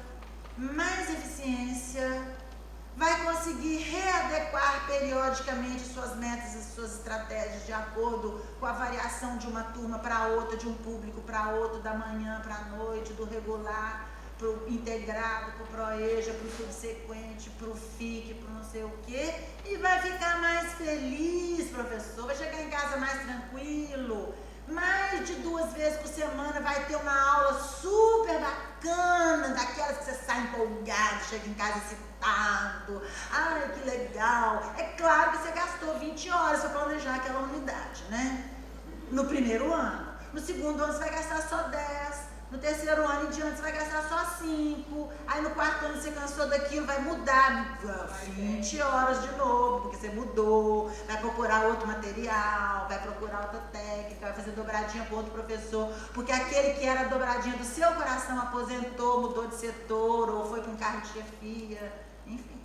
mais eficiência, vai conseguir readequar periodicamente suas metas e suas estratégias de acordo com a variação de uma turma para outra, de um público para outro, da manhã para a noite, do regular para o integrado, para o proeja, para o subsequente, para o FIC, para o não sei o quê, e vai ficar mais feliz, professor, vai chegar em casa mais tranquilo. Mais de 2 vezes por semana vai ter uma aula super bacana, daquelas que você sai empolgado, chega em casa excitado. Ai, que legal. É claro que você gastou 20 horas para planejar aquela unidade, né? No primeiro ano. No segundo ano você vai gastar só 10. No terceiro ano em diante você vai gastar só 5. Aí no quarto ano você cansou daquilo, vai mudar 20 horas de novo, porque você mudou, vai procurar outro material, vai procurar outra técnica, vai fazer dobradinha com outro professor, porque aquele que era dobradinha do seu coração aposentou, mudou de setor, ou foi para um cargo de chefia, enfim.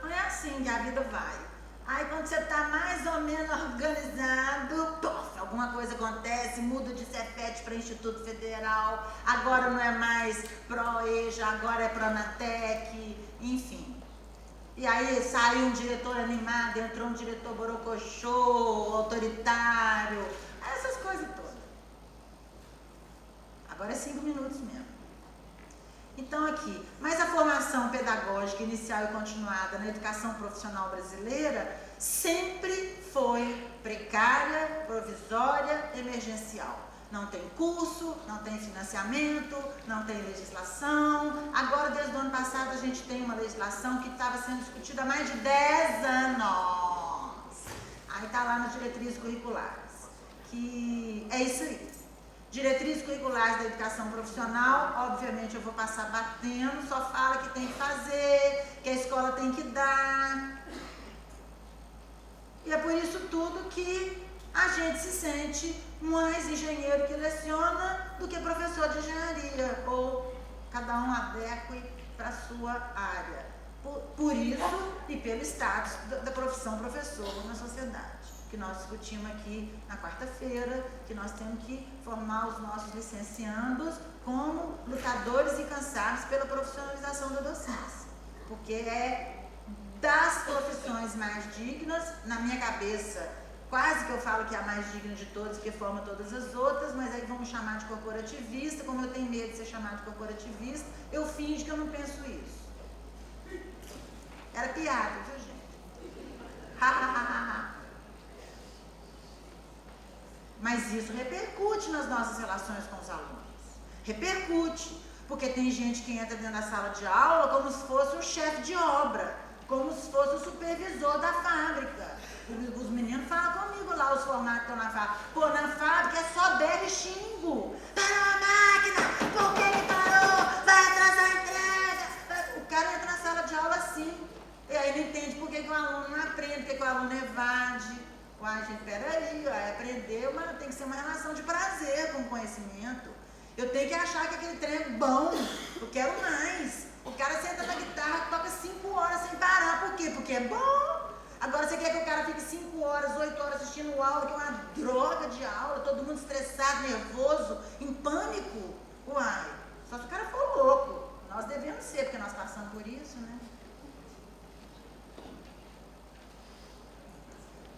Não é assim que a vida vai. Aí quando você está mais ou menos organizado, pof, alguma coisa acontece, muda de Cefet para Instituto Federal, agora não é mais ProEja, agora é Pronatec, enfim. E aí saiu um diretor animado, entrou um diretor borocochô, autoritário, essas coisas todas. Agora é 5 minutos mesmo. Então aqui, mas a formação pedagógica inicial e continuada na educação profissional brasileira sempre foi precária, provisória, emergencial. Não tem curso, não tem financiamento, não tem legislação. Agora, desde o ano passado, a gente tem uma legislação que estava sendo discutida há mais de 10 anos. Aí está lá nas diretrizes curriculares, que é isso aí. Diretrizes curriculares da educação profissional, obviamente eu vou passar batendo, só fala que tem que fazer, que a escola tem que dar. E é por isso tudo que a gente se sente mais engenheiro que leciona do que professor de engenharia, ou cada um adeque para a sua área. Por isso e pelo status da profissão professor na sociedade, que nós discutimos aqui na quarta-feira, que nós temos que formar os nossos licenciandos como lutadores incansáveis pela profissionalização da docência, porque é das profissões mais dignas, na minha cabeça, quase que eu falo que é a mais digna de todas, que forma todas as outras, mas aí vão me chamar de corporativista, como eu tenho medo de ser chamado de corporativista, eu finjo que eu não penso isso. Era piada, viu, gente? Mas isso repercute nas nossas relações com os alunos. Repercute, porque tem gente que entra dentro da sala de aula como se fosse um chefe de obra, como se fosse o supervisor da fábrica. Os meninos falam comigo lá, os formatos que estão na fábrica. Pô, na fábrica é só berro e xingo. Parou a máquina, por que ele parou? Vai atrasar a entrega. O cara entra na sala de aula assim. E aí ele entende por que o aluno não aprende, por que o aluno evade. Uai, gente, peraí, aprendeu, mas tem que ser uma relação de prazer com o conhecimento. Eu tenho que achar que aquele trem é bom, eu quero mais. O cara senta na guitarra, toca 5 horas sem parar, por quê? Porque é bom. Agora você quer que o cara fique 5 horas, 8 horas assistindo aula, que é uma droga de aula, todo mundo estressado, nervoso, em pânico? Uai, só se o cara for louco. Nós devemos ser, porque nós passamos por isso, né?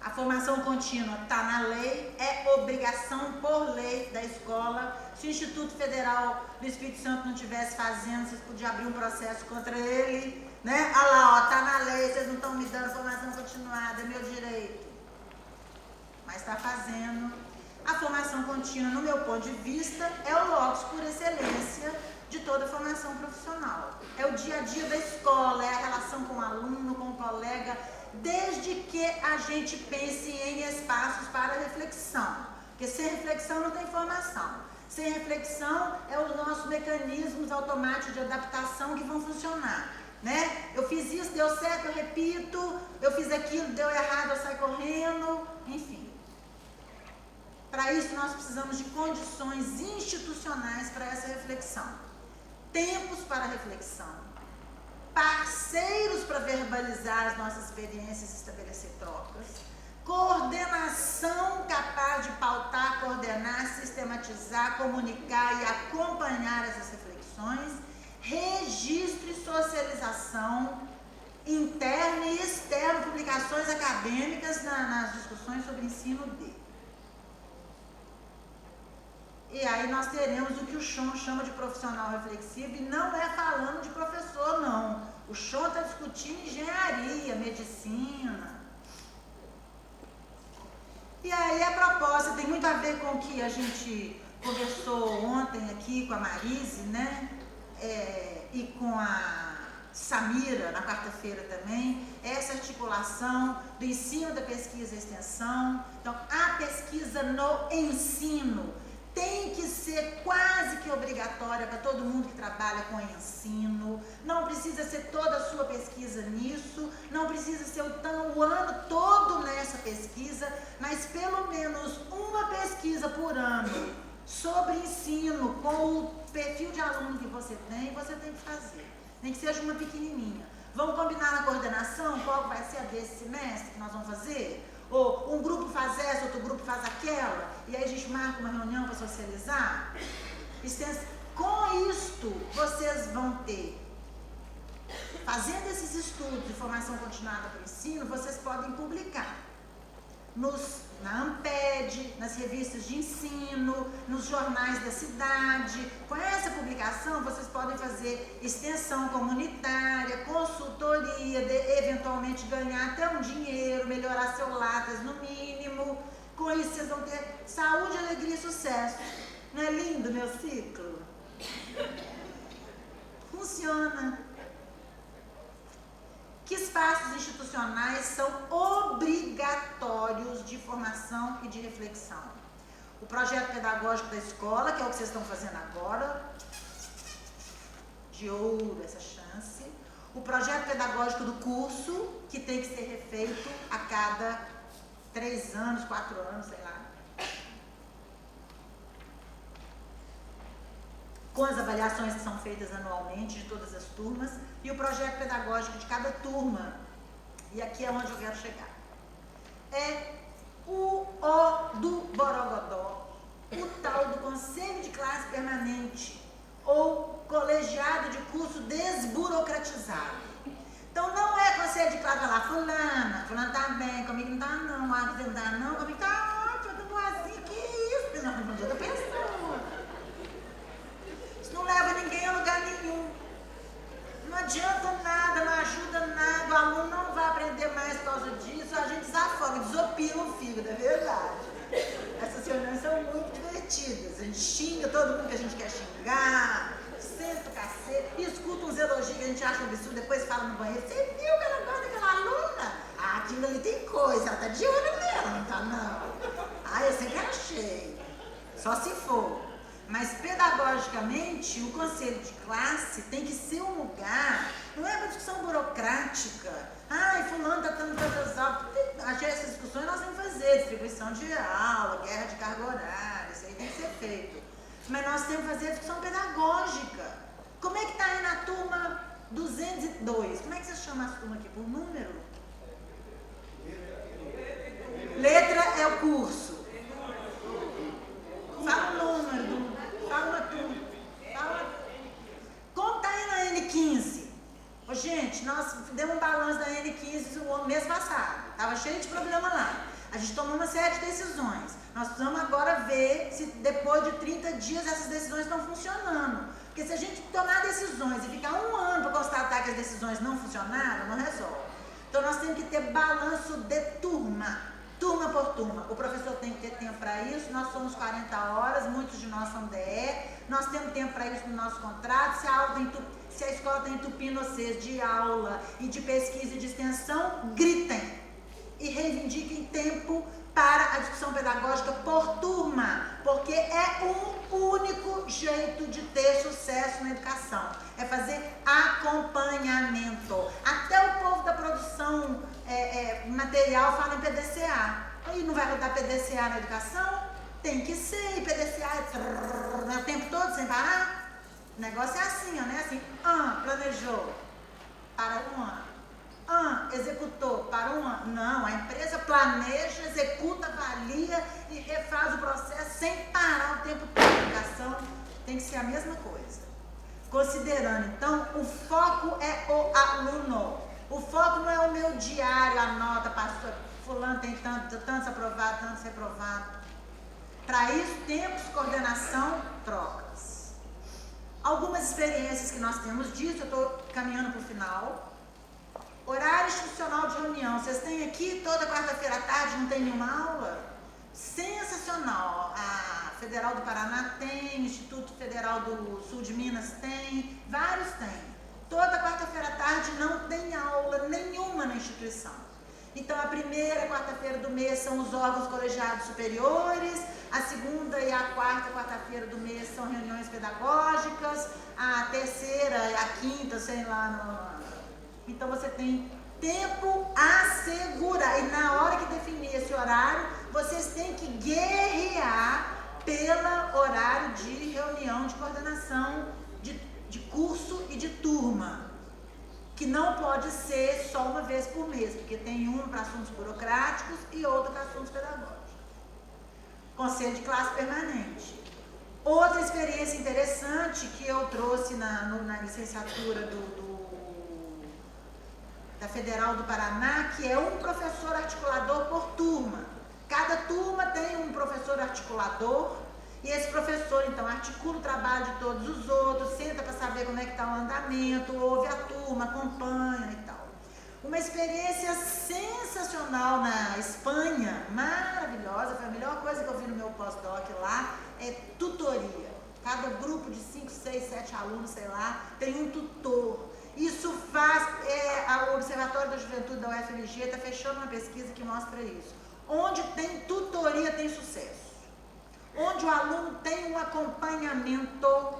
A formação contínua está na lei, é obrigação por lei da escola. Se o Instituto Federal do Espírito Santo não estivesse fazendo, vocês podiam abrir um processo contra ele, né? Olha lá, ó, está na lei, vocês não estão me dando formação continuada, é meu direito. Mas está fazendo. A formação contínua, no meu ponto de vista, é o locus por excelência de toda a formação profissional. É o dia a dia da escola, é a relação com o aluno, com o colega, desde que a gente pense em espaços para reflexão. Porque sem reflexão não tem formação. Sem reflexão é os nossos mecanismos automáticos de adaptação que vão funcionar, né? Eu fiz isso, deu certo, eu repito. Eu fiz aquilo, deu errado, eu saio correndo. Enfim. Para isso nós precisamos de condições institucionais para essa reflexão. Tempos para reflexão. Parceiros para verbalizar as nossas experiências e estabelecer trocas, coordenação capaz de pautar, coordenar, sistematizar, comunicar e acompanhar essas reflexões, registro e socialização interna e externa, publicações acadêmicas nas discussões sobre ensino de. E aí nós teremos o que o Chon chama de profissional reflexivo, e não é falando de professor, não. O Chon está discutindo engenharia, medicina. E aí a proposta tem muito a ver com o que a gente conversou ontem aqui com a Marise, né? E com a Samira, na quarta-feira também, essa articulação do ensino, da pesquisa e extensão. Então, a pesquisa no ensino tem que ser quase que obrigatória para todo mundo que trabalha com ensino. Não precisa ser toda a sua pesquisa nisso, não precisa ser o ano todo nessa pesquisa, mas pelo menos uma pesquisa por ano sobre ensino, com o perfil de aluno que você tem que fazer. Nem que seja uma pequenininha. Vamos combinar na coordenação qual vai ser a desse semestre que nós vamos fazer? Ou um grupo faz essa, outro grupo faz aquela, e aí a gente marca uma reunião para socializar. Com isto, vocês vão ter, fazendo esses estudos de formação continuada para o ensino, vocês podem publicar na Amped, nas revistas de ensino, nos jornais da cidade. Com essa publicação, vocês podem fazer extensão comunitária, consultoria, eventualmente ganhar até um dinheiro, melhorar seu Lattes no mínimo. Com isso, vocês vão ter saúde, alegria e sucesso. Não é lindo meu ciclo? Funciona. Que espaços institucionais são obrigatórios de formação e de reflexão? O projeto pedagógico da escola, que é o que vocês estão fazendo agora, de ouro essa chance. O projeto pedagógico do curso, que tem que ser refeito a cada 3 anos, 4 anos, sei lá. Com as avaliações que são feitas anualmente de todas as turmas, e o projeto pedagógico de cada turma. E aqui é onde eu quero chegar. É o do Borogodó, o tal do Conselho de Classe Permanente, ou colegiado de curso desburocratizado. Então não é conselho de classe, vai lá, fulana tá bem, comigo não tá não, você não tá não, comigo tá ótimo, eu tô assim, que isso? Não de outra pessoa. Isso não leva ninguém a lugar nenhum. Não adianta nada, não ajuda nada, o aluno não vai aprender mais por causa disso, a gente metidas. A gente xinga todo mundo que a gente quer xingar, senta o cacete, escuta uns elogios que a gente acha absurdo, depois fala no banheiro, você viu que ela gosta daquela aluna? Ah, aquilo ali tem coisa, ela tá de olho nela, não tá não? Ah, eu sempre achei. Só se for. Mas pedagogicamente, o conselho de classe tem que ser um lugar, não é uma discussão burocrática. Ai, fulano está dando tantas aulas. Essas discussões nós temos que fazer, distribuição de aula, guerra de carga horária, isso aí tem que ser feito. Mas nós temos que fazer a discussão pedagógica. Como é que está aí na turma 202? Como é que você chama a turma aqui? Por número? Letra é o curso. Fala o número, fala uma turma. Como está aí na N15? Ô, gente, nós demos um balanço da N15 o mês passado. Estava cheio de problema lá. A gente tomou uma série de decisões. Nós precisamos agora ver se depois de 30 dias essas decisões estão funcionando. Porque se a gente tomar decisões e ficar um ano para constatar que as decisões não funcionaram, não resolve. Então nós temos que ter balanço de turma. Turma por turma. O professor tem que ter tempo para isso. Nós somos 40 horas, muitos de nós são DE. Nós temos tempo para isso no nosso contrato. Se a escola está entupindo vocês de aula e de pesquisa e de extensão, gritem e reivindiquem tempo para a discussão pedagógica por turma, porque é um único jeito de ter sucesso na educação, é fazer acompanhamento. Até o povo da produção material fala em PDCA. Aí não vai rodar PDCA na educação? Tem que ser, e PDCA é o tempo todo sem parar? O negócio é assim, ó, né? Assim, planejou para um ano. Executou para um ano. Não, a empresa planeja, executa, avalia e refaz o processo sem parar o tempo todo. A educação tem que ser a mesma coisa. Considerando, então, o foco é o aluno. O foco não é o meu diário, a nota, passou, fulano tem tantos aprovados, tantos reprovados. Para isso, tempos, coordenação, trocas. Algumas experiências que nós temos disso, eu estou caminhando para o final. Horário institucional de reunião. Vocês têm aqui toda quarta-feira à tarde, não tem nenhuma aula? Sensacional. A Federal do Paraná tem, o Instituto Federal do Sul de Minas tem, vários têm. Toda quarta-feira à tarde não tem aula nenhuma na instituição. Então, a primeira quarta-feira do mês são os órgãos colegiados superiores, a segunda e a quarta-feira do mês são reuniões pedagógicas, a terceira e a quinta, sei lá. Então, você tem tempo a segurar. E na hora que definir esse horário, vocês têm que guerrear pelo horário de reunião de coordenação de curso e de turma. Que não pode ser só uma vez por mês, porque tem um para assuntos burocráticos e outro para assuntos pedagógicos. Conselho de classe permanente. Outra experiência interessante que eu trouxe na licenciatura da Federal do Paraná, que é um professor articulador por turma. Cada turma tem um professor articulador, e esse professor, então, articula o trabalho de todos os outros, senta para saber como é que está o andamento, ouve a turma, acompanha e tal. Uma experiência sensacional na Espanha, maravilhosa, foi a melhor coisa que eu vi no meu pós-doc lá, é tutoria. Cada grupo de 5, 6, 7 alunos, sei lá, tem um tutor. Isso faz, o Observatório da Juventude da UFMG está fechando uma pesquisa que mostra isso. Onde tem tutoria tem sucesso. Onde o aluno tem um acompanhamento,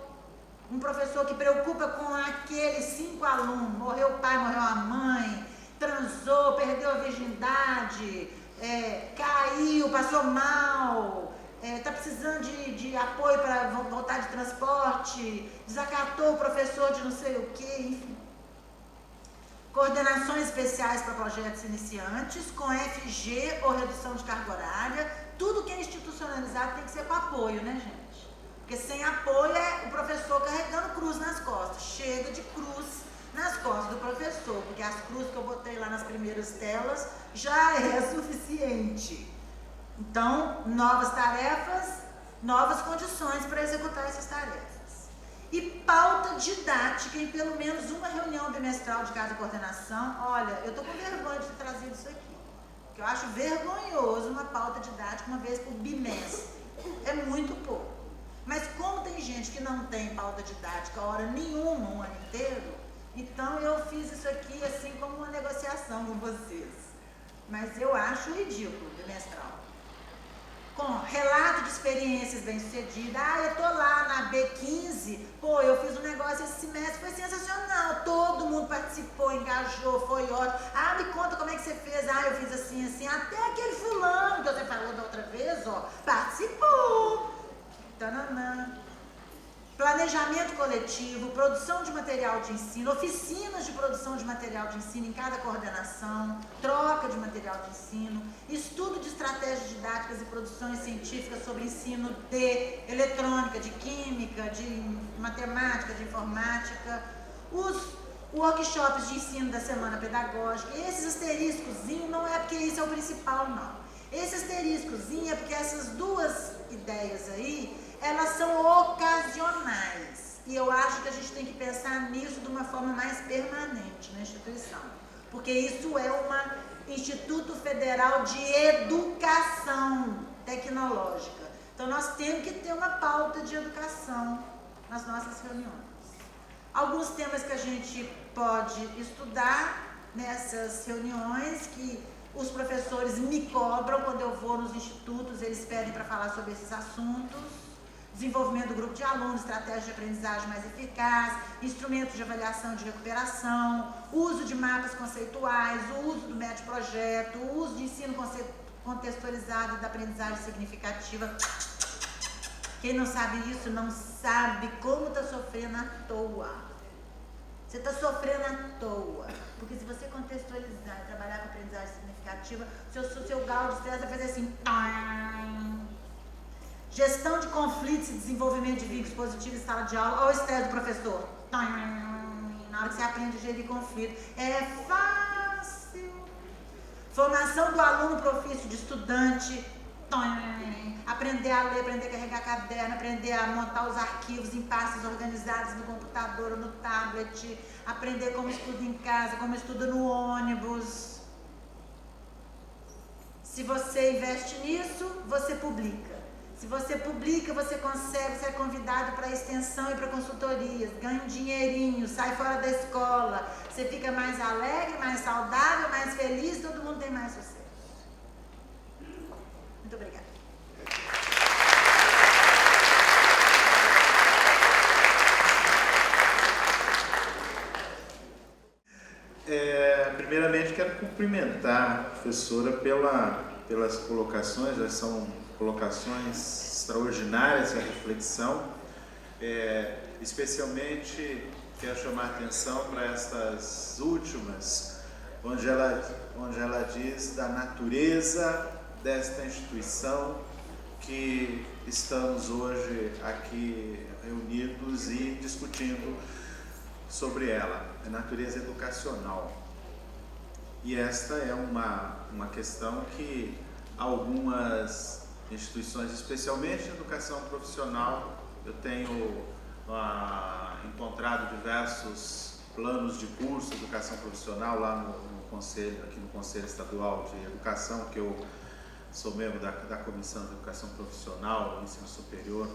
um professor que preocupa com aqueles 5 alunos, morreu o pai, morreu a mãe, transou, perdeu a virgindade, caiu, passou mal, está precisando de apoio para voltar de transporte, desacatou o professor de não sei o quê, enfim. Coordenações especiais para projetos iniciantes, com FG ou redução de carga horária. Tudo que é institucionalizado tem que ser com apoio, né, gente? Porque sem apoio é o professor carregando cruz nas costas. Chega de cruz nas costas do professor, porque as cruzes que eu botei lá nas primeiras telas já é suficiente. Então, novas tarefas, novas condições para executar essas tarefas. E pauta didática em pelo menos uma reunião bimestral de cada coordenação. Olha, eu estou com vergonha de ter trazido isso aqui. Eu acho vergonhoso uma pauta didática uma vez por bimestre. É muito pouco. não tem pauta didática hora nenhuma, um ano inteiro, então eu fiz isso aqui assim como uma negociação com vocês. Mas eu acho ridículo bimestral. Com relato de experiências bem-sucedidas. Eu tô lá na B15, eu fiz um negócio esse semestre, foi sensacional, todo mundo participou, engajou, foi ótimo. Me conta como é que você fez. Eu fiz assim, assim, até aquele fulano que você falou da outra vez, participou. Tananã. Planejamento coletivo, produção de material de ensino, oficinas de produção de material de ensino em cada coordenação, troca de material de ensino, estudo de estratégias didáticas e produções científicas sobre ensino de eletrônica, de química, de matemática, de informática, os workshops de ensino da semana pedagógica. E esses asteriscozinhos não é porque isso é o principal, não. Esse asteriscozinho é porque essas duas ideias aí, elas são ocasionais, e eu acho que a gente tem que pensar nisso de uma forma mais permanente na instituição, porque isso é um Instituto Federal de Educação Tecnológica, então nós temos que ter uma pauta de educação nas nossas reuniões. Alguns temas que a gente pode estudar nessas reuniões, que os professores me cobram quando eu vou nos institutos, eles pedem para falar sobre esses assuntos: desenvolvimento do grupo de alunos, estratégia de aprendizagem mais eficaz, instrumentos de avaliação e de recuperação, uso de mapas conceituais, o uso do método projeto, o uso de ensino contextualizado da aprendizagem significativa. Quem não sabe isso não sabe como está sofrendo à toa. Você está sofrendo à toa, porque se você contextualizar e trabalhar com aprendizagem significativa, seu grau de estresse vai fazer assim. Gestão de conflitos e desenvolvimento de vínculos positivos em sala de aula. Olha o estresse do professor. Na hora que você aprende a gerir conflito. É fácil. Formação do aluno para o ofício de estudante. Aprender a ler, aprender a carregar caderno, aprender a montar os arquivos em pastas organizados no computador ou no tablet. Aprender como estuda em casa, como estuda no ônibus. Se você investe nisso, você publica. Se você publica, você consegue, você é convidado para extensão e para consultorias, ganha um dinheirinho, sai fora da escola, você fica mais alegre, mais saudável, mais feliz, todo mundo tem mais sucesso. Muito obrigada. Primeiramente, quero cumprimentar a professora pelas colocações, elas são colocações extraordinárias à reflexão. Especialmente quero chamar a atenção para estas últimas, onde ela diz da natureza desta instituição que estamos hoje aqui reunidos e discutindo sobre ela, a natureza educacional. E esta é uma questão que algumas instituições, especialmente em educação profissional, eu tenho encontrado diversos planos de curso de educação profissional lá no Conselho, aqui no Conselho Estadual de Educação, que eu sou membro da Comissão de Educação Profissional e Ensino Superior,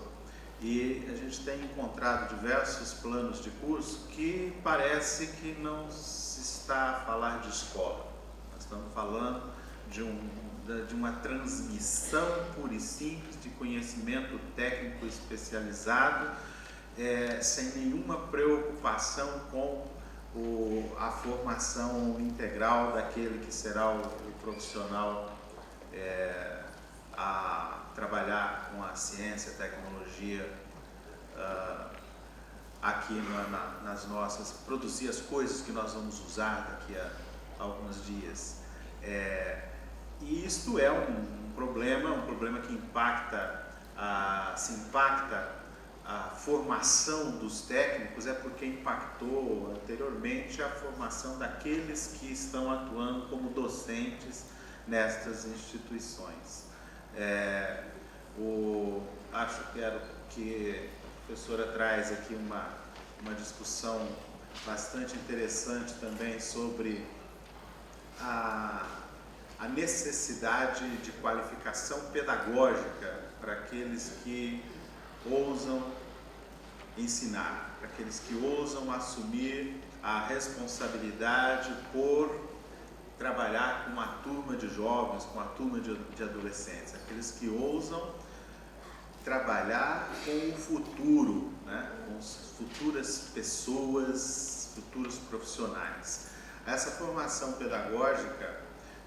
e a gente tem encontrado diversos planos de curso que parece que não se está a falar de escola. Nós estamos falando de uma transmissão pura e simples de conhecimento técnico especializado, sem nenhuma preocupação com a formação integral daquele que será o profissional a trabalhar com a ciência, a tecnologia, aqui nas nossas, produzir as coisas que nós vamos usar daqui a alguns dias. E isto é um problema que impacta a formação dos técnicos, porque impactou anteriormente a formação daqueles que estão atuando como docentes nestas instituições. Acho que a professora traz aqui uma discussão bastante interessante também sobre a necessidade de qualificação pedagógica para aqueles que ousam ensinar, para aqueles que ousam assumir a responsabilidade por trabalhar com uma turma de jovens, com uma turma de adolescentes, aqueles que ousam trabalhar com o futuro, né? Com futuras pessoas, futuros profissionais. Essa formação pedagógica,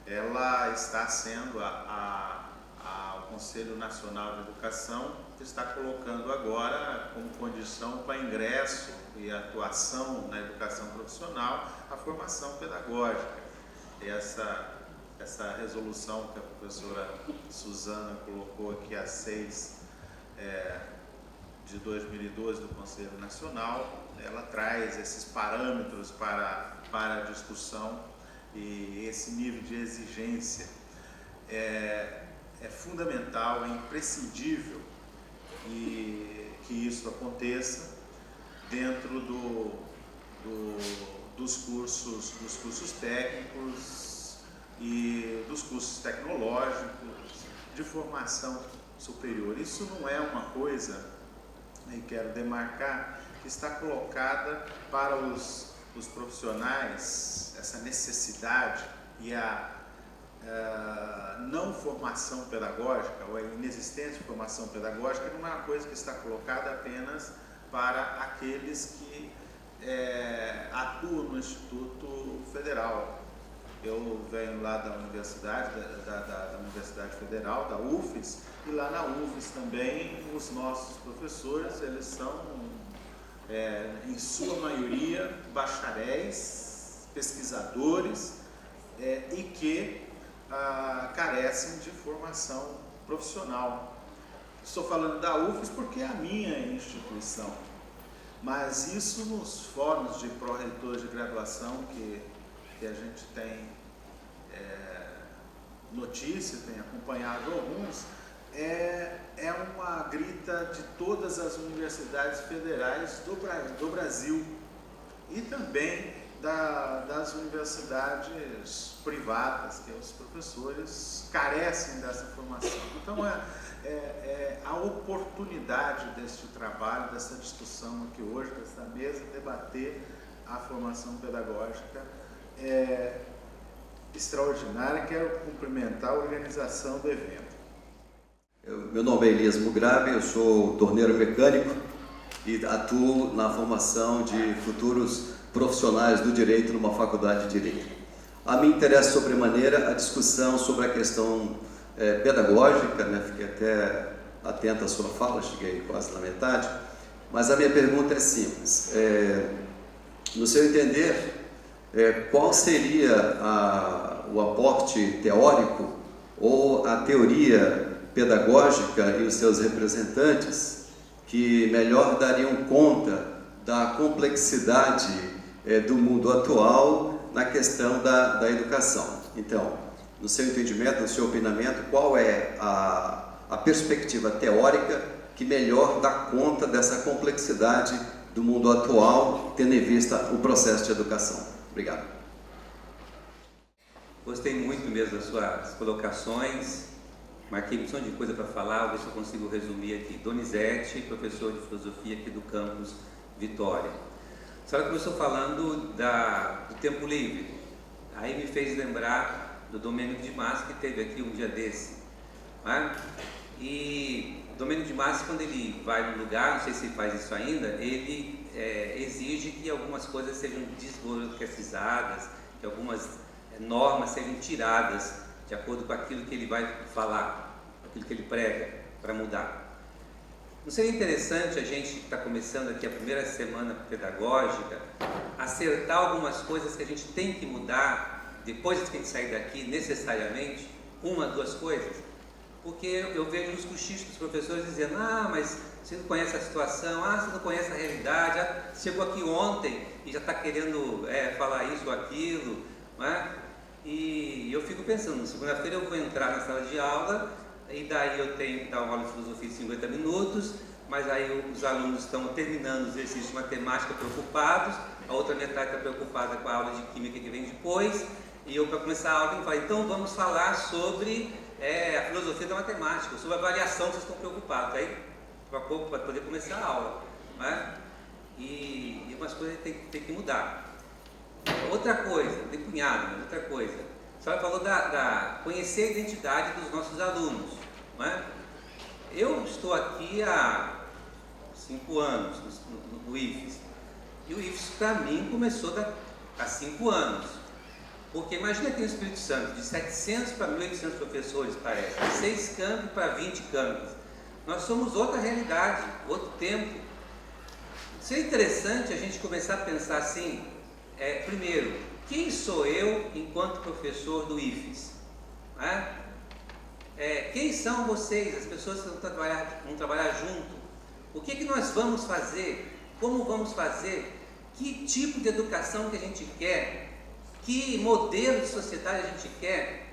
ela está sendo o Conselho Nacional de Educação está colocando agora como condição para ingresso e atuação na educação profissional a formação pedagógica. E essa resolução que a professora Suzana colocou aqui, a 6 de 2012 do Conselho Nacional, ela traz esses parâmetros para a discussão, e esse nível de exigência é fundamental, é imprescindível que isso aconteça dentro dos cursos técnicos e dos cursos tecnológicos de formação superior. Isso não é uma coisa, e quero demarcar, que está colocada para os profissionais, essa necessidade e a não formação pedagógica, ou a inexistência de formação pedagógica, não é uma coisa que está colocada apenas para aqueles que atuam no Instituto Federal. Eu venho lá da Universidade, da Universidade Federal, da UFES, e lá na UFES também os nossos professores, eles são, em sua maioria, bacharéis, pesquisadores, e que carecem de formação profissional. Estou falando da UFES porque é a minha instituição, mas isso nos fóruns de pró-reitores de graduação que a gente tem notícia, tem acompanhado alguns, é uma grita de todas as universidades federais do Brasil e também das universidades privadas, que os professores carecem dessa formação. Então, a oportunidade deste trabalho, dessa discussão aqui hoje, dessa mesa, debater a formação pedagógica é extraordinária. Quero cumprimentar a organização do evento. Meu nome é Elias Mugrabe, eu sou torneiro mecânico e atuo na formação de futuros profissionais do direito numa faculdade de direito. A mim interessa sobremaneira a discussão sobre a questão pedagógica, né? Fiquei até atento à sua fala, cheguei quase na metade, mas a minha pergunta é simples. No seu entender, qual seria o aporte teórico ou a teoria pedagógica e os seus representantes que melhor dariam conta da complexidade do mundo atual na questão da educação? Então, no seu entendimento, no seu opinamento, qual é a perspectiva teórica que melhor dá conta dessa complexidade do mundo atual, tendo em vista o processo de educação? Obrigado. Gostei muito mesmo das suas colocações, marquei opção de coisa para falar, vou ver se eu consigo resumir aqui. Donizete, professor de filosofia aqui do campus Vitória. A senhora começou falando do tempo livre, aí me fez lembrar do Domênico de Massa, que teve aqui um dia desse, né? E o Domênico de Massa, quando ele vai num lugar, não sei se ele faz isso ainda, ele exige que algumas coisas sejam desburocratizadas, que algumas normas sejam tiradas de acordo com aquilo que ele vai falar, aquilo que ele prega, para mudar. Não seria interessante a gente que está começando aqui a primeira semana pedagógica, acertar algumas coisas que a gente tem que mudar depois que a gente sair daqui, necessariamente, uma, duas coisas? Porque eu vejo os cochichos dos professores dizendo: mas você não conhece a situação, você não conhece a realidade, chegou aqui ontem e já está querendo falar isso ou aquilo, não é? E eu fico pensando, segunda-feira eu vou entrar na sala de aula e daí eu tenho que dar uma aula de filosofia de 50 minutos, mas aí os alunos estão terminando os exercícios de matemática preocupados, a outra metade está preocupada com a aula de química que vem depois, e eu, para começar a aula, tenho que falar: então vamos falar sobre a filosofia da matemática, sobre a variação que vocês estão preocupados, aí para poder começar a aula. né? E umas coisas tem que mudar. Outra coisa, tem punhado, mas outra coisa. A senhora falou da conhecer a identidade dos nossos alunos, não é? Eu estou aqui há 5 anos no IFES, e o IFES para mim começou há 5 anos, porque imagina aqui no Espírito Santo, de 700 para 1.800 professores, parece, de 6 campos para 20 campos. Nós somos outra realidade, outro tempo. Seria interessante a gente começar a pensar assim, primeiro, quem sou eu enquanto professor do IFES? Quem são vocês, as pessoas que vão trabalhar junto? O que nós vamos fazer? Como vamos fazer? Que tipo de educação que a gente quer? Que modelo de sociedade a gente quer?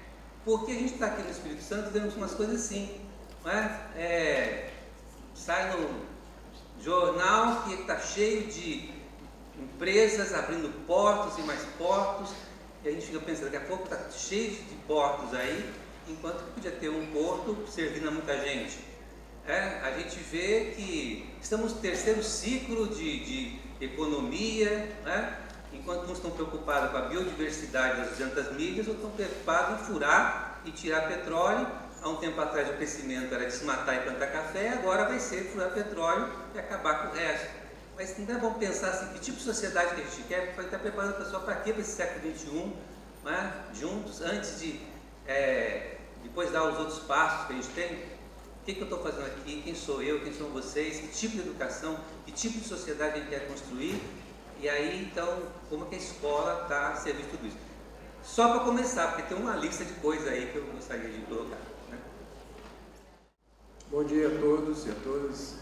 Porque a gente está aqui no Espírito Santo vendo umas coisas assim, não é? Sai no jornal que está cheio de empresas abrindo portos e mais portos, e a gente fica pensando, daqui a pouco está cheio de portos aí, enquanto que podia ter um porto servindo a muita gente. A gente vê que estamos no 3º ciclo de economia, né? Enquanto uns estão preocupados com a biodiversidade das 200 milhas, outros estão preocupados em furar e tirar petróleo. Há um tempo atrás o crescimento era desmatar e plantar café, agora vai ser furar petróleo e acabar com o resto. Mas não é bom pensar assim, que tipo de sociedade que a gente quer, para estar preparando a pessoa para quê, para esse século XXI, né? Juntos, antes de depois dar os outros passos que a gente tem. O que eu estou fazendo aqui? Quem sou eu? Quem são vocês? Que tipo de educação? Que tipo de sociedade a gente quer construir? E aí, então, como que a escola está a serviço de tudo isso? Só para começar, porque tem uma lista de coisas aí que eu gostaria de colocar. Né? Bom dia a todos e a todas.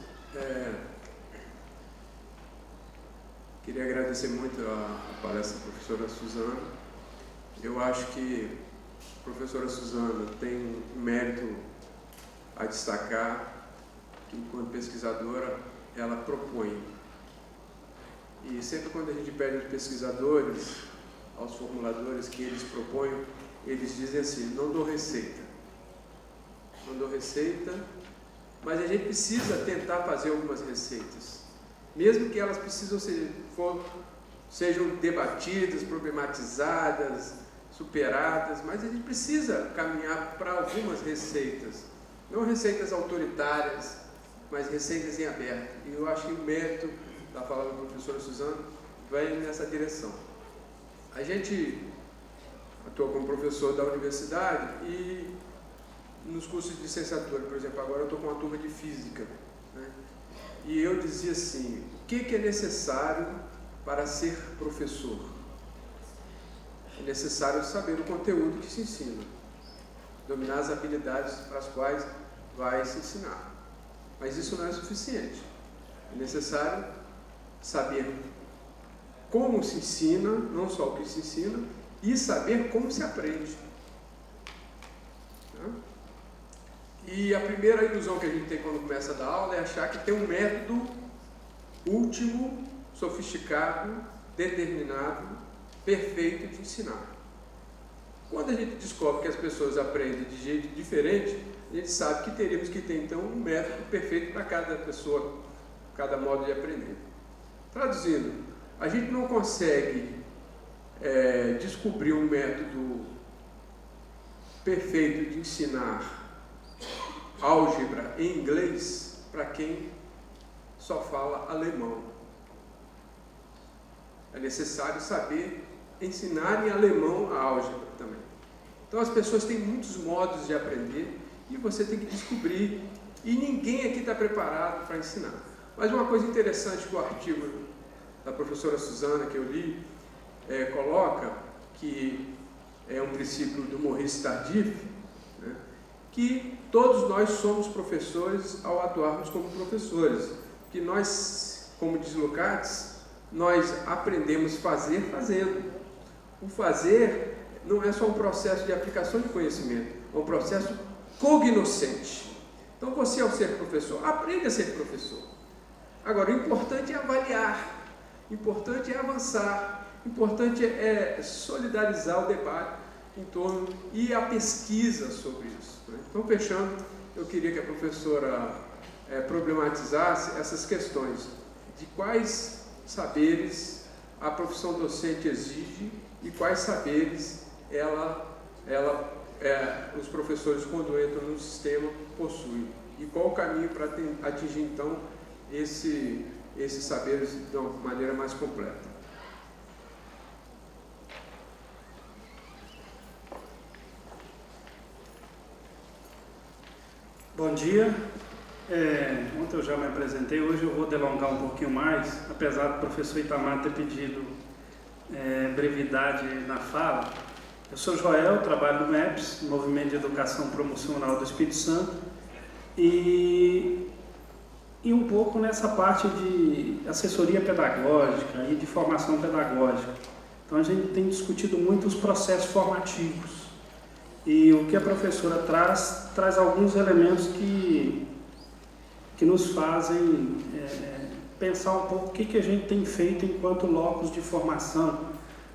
Queria agradecer muito a palestra da professora Suzana. Eu acho que a professora Suzana tem um mérito a destacar, que enquanto pesquisadora ela propõe. E sempre quando a gente pede aos pesquisadores, aos formuladores que eles propõem, eles dizem assim, não dou receita, mas a gente precisa tentar fazer algumas receitas, mesmo que elas sejam debatidas, problematizadas, superadas, mas a gente precisa caminhar para algumas receitas, não receitas autoritárias, mas receitas em aberto. E eu acho que o mérito da fala da professora Suzana vai nessa direção. A gente atua como professor da universidade e nos cursos de licenciatura, por exemplo, agora eu estou com uma turma de física, né? E eu dizia assim, o que é necessário para ser professor? É necessário saber o conteúdo que se ensina, dominar as habilidades para as quais vai se ensinar. Mas isso não é suficiente. É necessário saber como se ensina, não só o que se ensina, e saber como se aprende. E a primeira ilusão que a gente tem quando começa a dar aula é achar que tem um método último, sofisticado, determinado, perfeito de ensinar. Quando a gente descobre que as pessoas aprendem de jeito diferente, a gente sabe que teríamos que ter então um método perfeito para cada pessoa, cada modo de aprender. Traduzindo, a gente não consegue descobrir um método perfeito de ensinar álgebra em inglês para quem só fala alemão. É necessário saber ensinar em alemão a álgebra também. Então as pessoas têm muitos modos de aprender e você tem que descobrir, e ninguém aqui está preparado para ensinar. Mas uma coisa interessante que o artigo da professora Suzana que eu li coloca, que é um princípio do Maurice Tardif, né, que todos nós somos professores ao atuarmos como professores, que nós, como deslocados, nós aprendemos fazer fazendo. O fazer não é só um processo de aplicação de conhecimento, é um processo cognoscente. Então você, ao ser professor, aprende a ser professor. Agora, o importante é avaliar, o importante é avançar, o importante é solidarizar o debate em torno e a pesquisa sobre isso. Né? Então, fechando, eu queria que a professora problematizasse essas questões. de quais saberes a profissão docente exige e quais saberes os professores, quando entram no sistema, possuem. E qual o caminho para atingir, então, esses saberes de uma maneira mais completa. Bom dia. Ontem eu já me apresentei, hoje eu vou delongar um pouquinho mais, apesar do professor Itamar ter pedido brevidade na fala. Eu sou Joel, trabalho no MEPS, Movimento de Educação Promocional do Espírito Santo, e um pouco nessa parte de assessoria pedagógica e de formação pedagógica. Então a gente tem discutido muito os processos formativos. E o que a professora traz alguns elementos que nos fazem pensar um pouco o que a gente tem feito enquanto locus de formação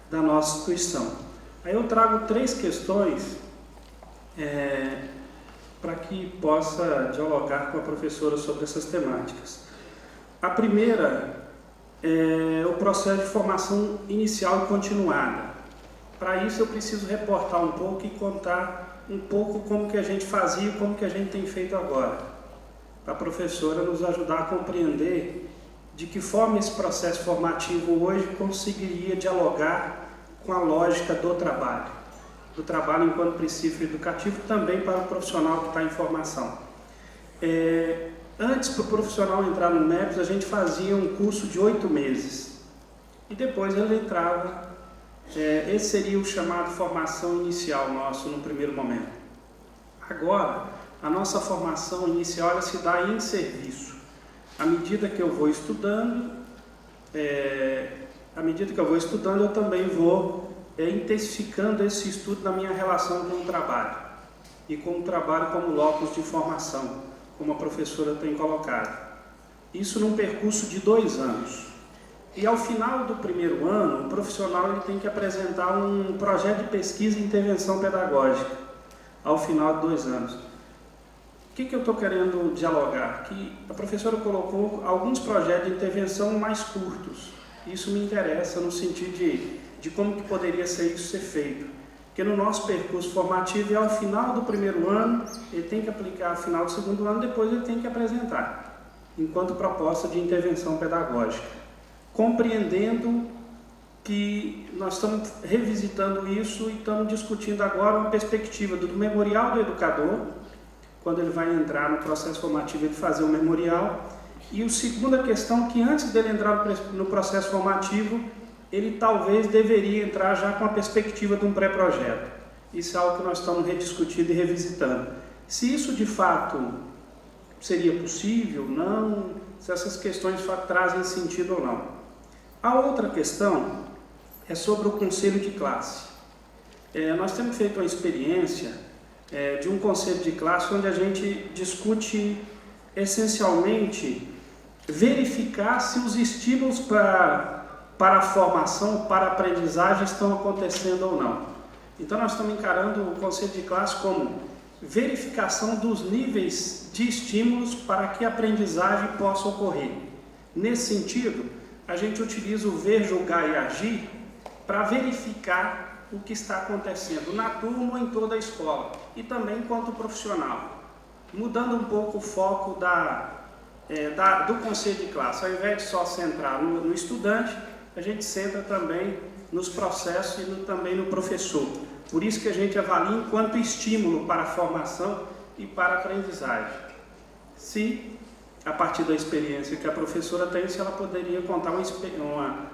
da nossa instituição. Aí eu trago 3 questões para que possa dialogar com a professora sobre essas temáticas. A primeira é o processo de formação inicial e continuada. Para isso eu preciso reportar um pouco e contar um pouco como que a gente fazia e como que a gente tem feito agora, para a professora nos ajudar a compreender de que forma esse processo formativo hoje conseguiria dialogar com a lógica do trabalho enquanto princípio educativo, também para o profissional que está em formação. Antes, para o profissional entrar no MEPS, a gente fazia um curso de 8 meses e depois ele entrava. Esse seria o chamado formação inicial nosso no primeiro momento. Agora, a nossa formação inicial ela se dá em serviço. À medida que eu vou estudando, eu também vou intensificando esse estudo na minha relação com o trabalho e com o trabalho como locus de formação, como a professora tem colocado. Isso num percurso de 2 anos. E ao final do primeiro ano, o profissional ele tem que apresentar um projeto de pesquisa e intervenção pedagógica, ao final de 2 anos. O que eu estou querendo dialogar? Que a professora colocou alguns projetos de intervenção mais curtos. Isso me interessa no sentido de como que poderia ser feito. Porque no nosso percurso formativo, ao final do primeiro ano, ele tem que aplicar ao final do segundo ano, depois ele tem que apresentar, enquanto proposta de intervenção pedagógica. Compreendendo que nós estamos revisitando isso e estamos discutindo agora uma perspectiva do memorial do educador, quando ele vai entrar no processo formativo, ele fazer o memorial. E a segunda questão, que antes dele entrar no processo formativo, ele talvez deveria entrar já com a perspectiva de um pré-projeto. Isso é algo que nós estamos rediscutindo e revisitando. Se isso de fato seria possível, não, se essas questões trazem sentido ou não. A outra questão é sobre o conselho de classe. Nós temos feito uma experiência de um conselho de classe onde a gente discute essencialmente verificar se os estímulos para a formação, para a aprendizagem estão acontecendo ou não. Então nós estamos encarando o conselho de classe como verificação dos níveis de estímulos para que a aprendizagem possa ocorrer. Nesse sentido, a gente utiliza o ver, julgar e agir para verificar o que está acontecendo na turma ou em toda a escola e também enquanto profissional, mudando um pouco o foco do conselho de classe. Ao invés de só centrar no estudante, a gente centra também nos processos e também no professor. Por isso que a gente avalia enquanto estímulo para a formação e para a aprendizagem. Se, a partir da experiência que a professora tem, se ela poderia contar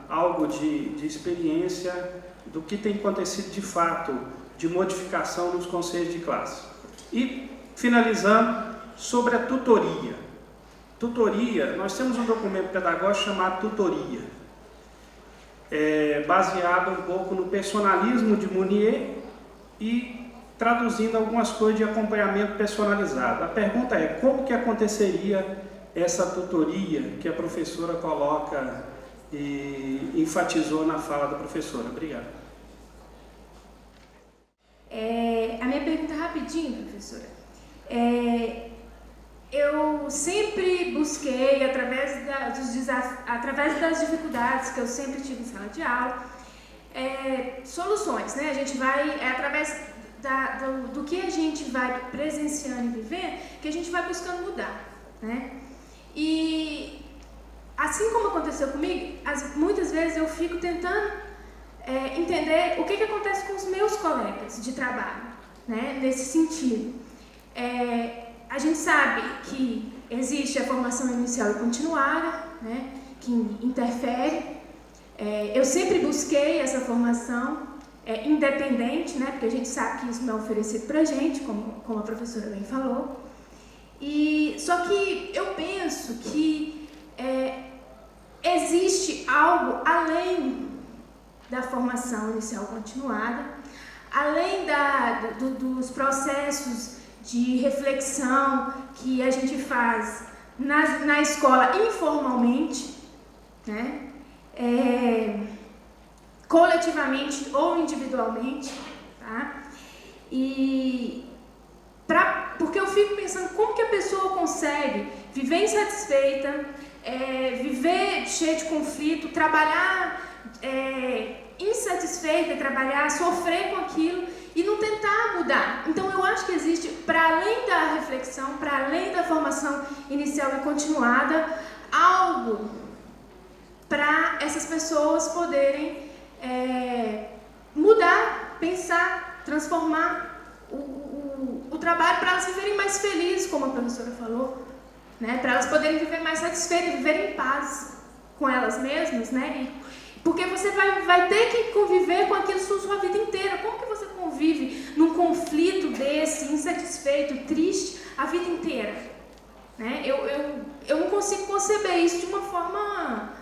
algo de experiência do que tem acontecido de fato, de modificação nos conselhos de classe. E, finalizando, sobre a tutoria. Tutoria, nós temos um documento pedagógico chamado Tutoria, baseado um pouco no personalismo de Mounier e traduzindo algumas coisas de acompanhamento personalizado. A pergunta é, como que aconteceria essa tutoria que a professora coloca e enfatizou na fala da professora? Obrigado. A minha pergunta rapidinho, professora. eu sempre busquei, através das dificuldades que eu sempre tive em sala de aula, soluções, né? A gente vai, através do que a gente vai presenciando e vivendo, que a gente vai buscando mudar, né? E assim como aconteceu comigo, muitas vezes eu fico tentando entender o que acontece com os meus colegas de trabalho, né? Nesse sentido. A gente sabe que existe a formação inicial e continuada, né? Que interfere. Eu sempre busquei essa formação independente, né? Porque a gente sabe que isso não é oferecido para a gente, como a professora bem falou. Só que eu penso que existe algo além da formação inicial continuada, além dos processos de reflexão que a gente faz na escola informalmente, né? Coletivamente ou individualmente, tá? Porque eu fico pensando como que a pessoa consegue viver insatisfeita, viver cheia de conflito, trabalhar insatisfeita, sofrer com aquilo e não tentar mudar. Então eu acho que existe, para além da reflexão, para além da formação inicial e continuada, algo para essas pessoas poderem mudar, pensar, transformar o trabalho, para elas viverem mais felizes, como a professora falou, né? Para elas poderem viver mais satisfeitas, viverem em paz com elas mesmas, né? Porque você vai ter que conviver com aquilo sua vida inteira. Como que você convive num conflito desse, insatisfeito, triste, a vida inteira? Né? Eu não consigo conceber isso de uma forma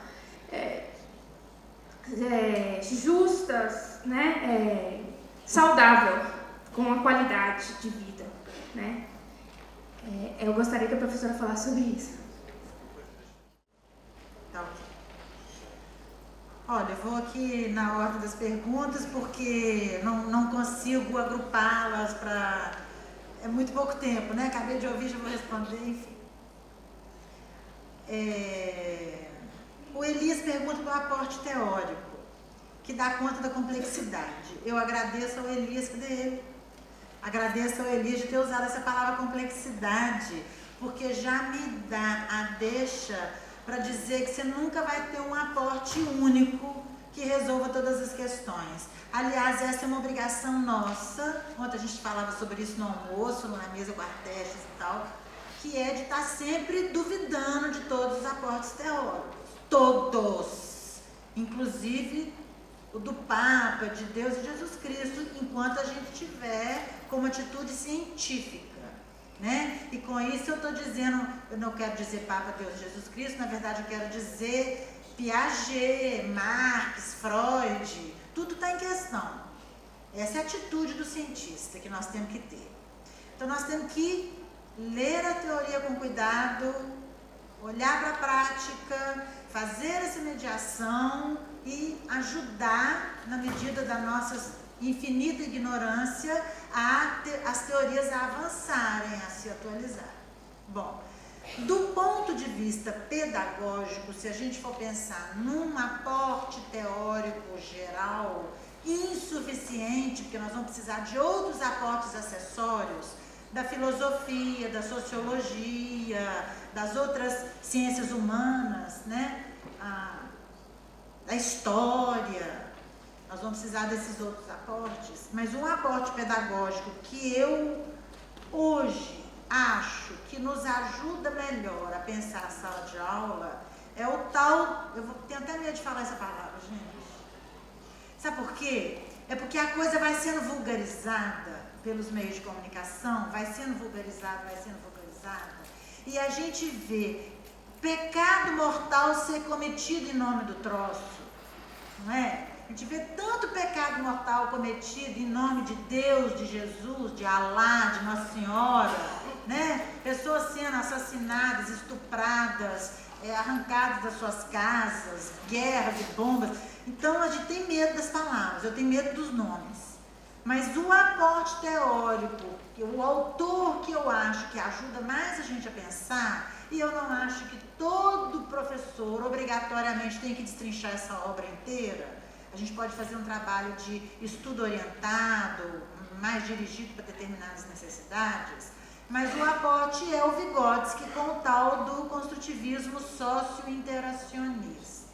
justa, né? Saudável, com uma qualidade de vida, né? Eu gostaria que a professora falasse sobre isso. Tá, ok. Olha, eu vou aqui na ordem das perguntas, porque não consigo agrupá-las para... É muito pouco tempo, né? Acabei de ouvir, já vou responder, enfim. O Elias pergunta do aporte teórico, que dá conta da complexidade. Eu agradeço ao Elias, cadê ele? Agradeço ao Elias de ter usado essa palavra complexidade, porque já me dá a deixa para dizer que você nunca vai ter um aporte único que resolva todas as questões. Aliás, essa é uma obrigação nossa, ontem a gente falava sobre isso no almoço, na mesa com artistas e tal, que é de estar sempre duvidando de todos os aportes teóricos. Todos! Inclusive o do Papa, de Deus e Jesus Cristo, enquanto a gente tiver como atitude científica, né? E com isso eu estou dizendo, eu não quero dizer Papa, Deus e Jesus Cristo, na verdade eu quero dizer Piaget, Marx, Freud, tudo está em questão. Essa é a atitude do cientista que nós temos que ter. Então nós temos que ler a teoria com cuidado, olhar para a prática, fazer essa mediação e ajudar, na medida da nossa infinita ignorância, as teorias a avançarem, a se atualizar. Bom, do ponto de vista pedagógico, se a gente for pensar num aporte teórico geral insuficiente, porque nós vamos precisar de outros aportes acessórios, da filosofia, da sociologia, das outras ciências humanas, né? Da história, nós vamos precisar desses outros aportes, mas um aporte pedagógico que eu hoje acho que nos ajuda melhor a pensar a sala de aula é o tal, eu tenho até medo de falar essa palavra, gente. Sabe por quê? É porque a coisa vai sendo vulgarizada pelos meios de comunicação, vai sendo vulgarizada, e a gente vê pecado mortal ser cometido em nome do troço, não é? A gente vê tanto pecado mortal cometido em nome de Deus, de Jesus, de Alá, de Nossa Senhora, né? Pessoas sendo assassinadas, estupradas, arrancadas das suas casas, guerras e bombas. Então a gente tem medo das palavras, eu tenho medo dos nomes. Mas o aporte teórico, o autor que eu acho que ajuda mais a gente a pensar, e eu não acho que todo professor obrigatoriamente tem que destrinchar essa obra inteira. A gente pode fazer um trabalho de estudo orientado, mais dirigido para determinadas necessidades, mas o aporte é o Vygotsky com o tal do construtivismo socio-interacionista.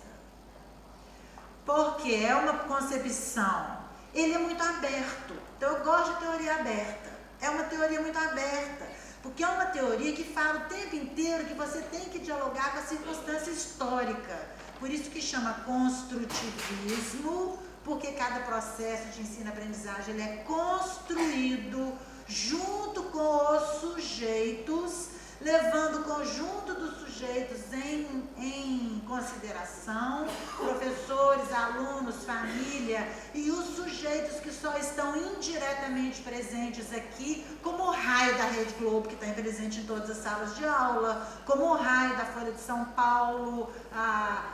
Porque é uma concepção, ele é muito aberto, então eu gosto de teoria aberta, é uma teoria muito aberta, porque é uma teoria que fala o tempo inteiro que você tem que dialogar com a circunstância histórica, por isso que chama construtivismo, porque cada processo de ensino-aprendizagem ele é construído junto com os sujeitos, levando o conjunto dos sujeitos em consideração, professores, alunos, família, e os sujeitos que só estão indiretamente presentes aqui, como o raio da Rede Globo, que está presente em todas as salas de aula, como o raio da Folha de São Paulo,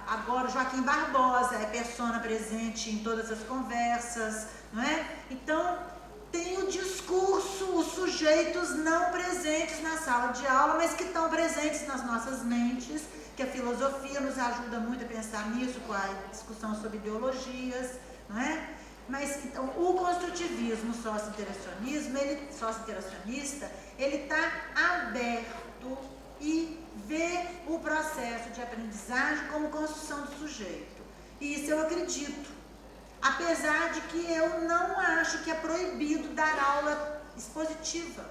agora Joaquim Barbosa é persona presente em todas as conversas, não é? Então, tem o discurso, os sujeitos não presentes na sala de aula, mas que estão presentes nas nossas mentes, que a filosofia nos ajuda muito a pensar nisso, com a discussão sobre ideologias, não é? Mas, então, o construtivismo socio-interacionista, ele está aberto e vê o processo de aprendizagem como construção do sujeito. E isso eu acredito. Apesar de que eu não acho que é proibido dar aula expositiva.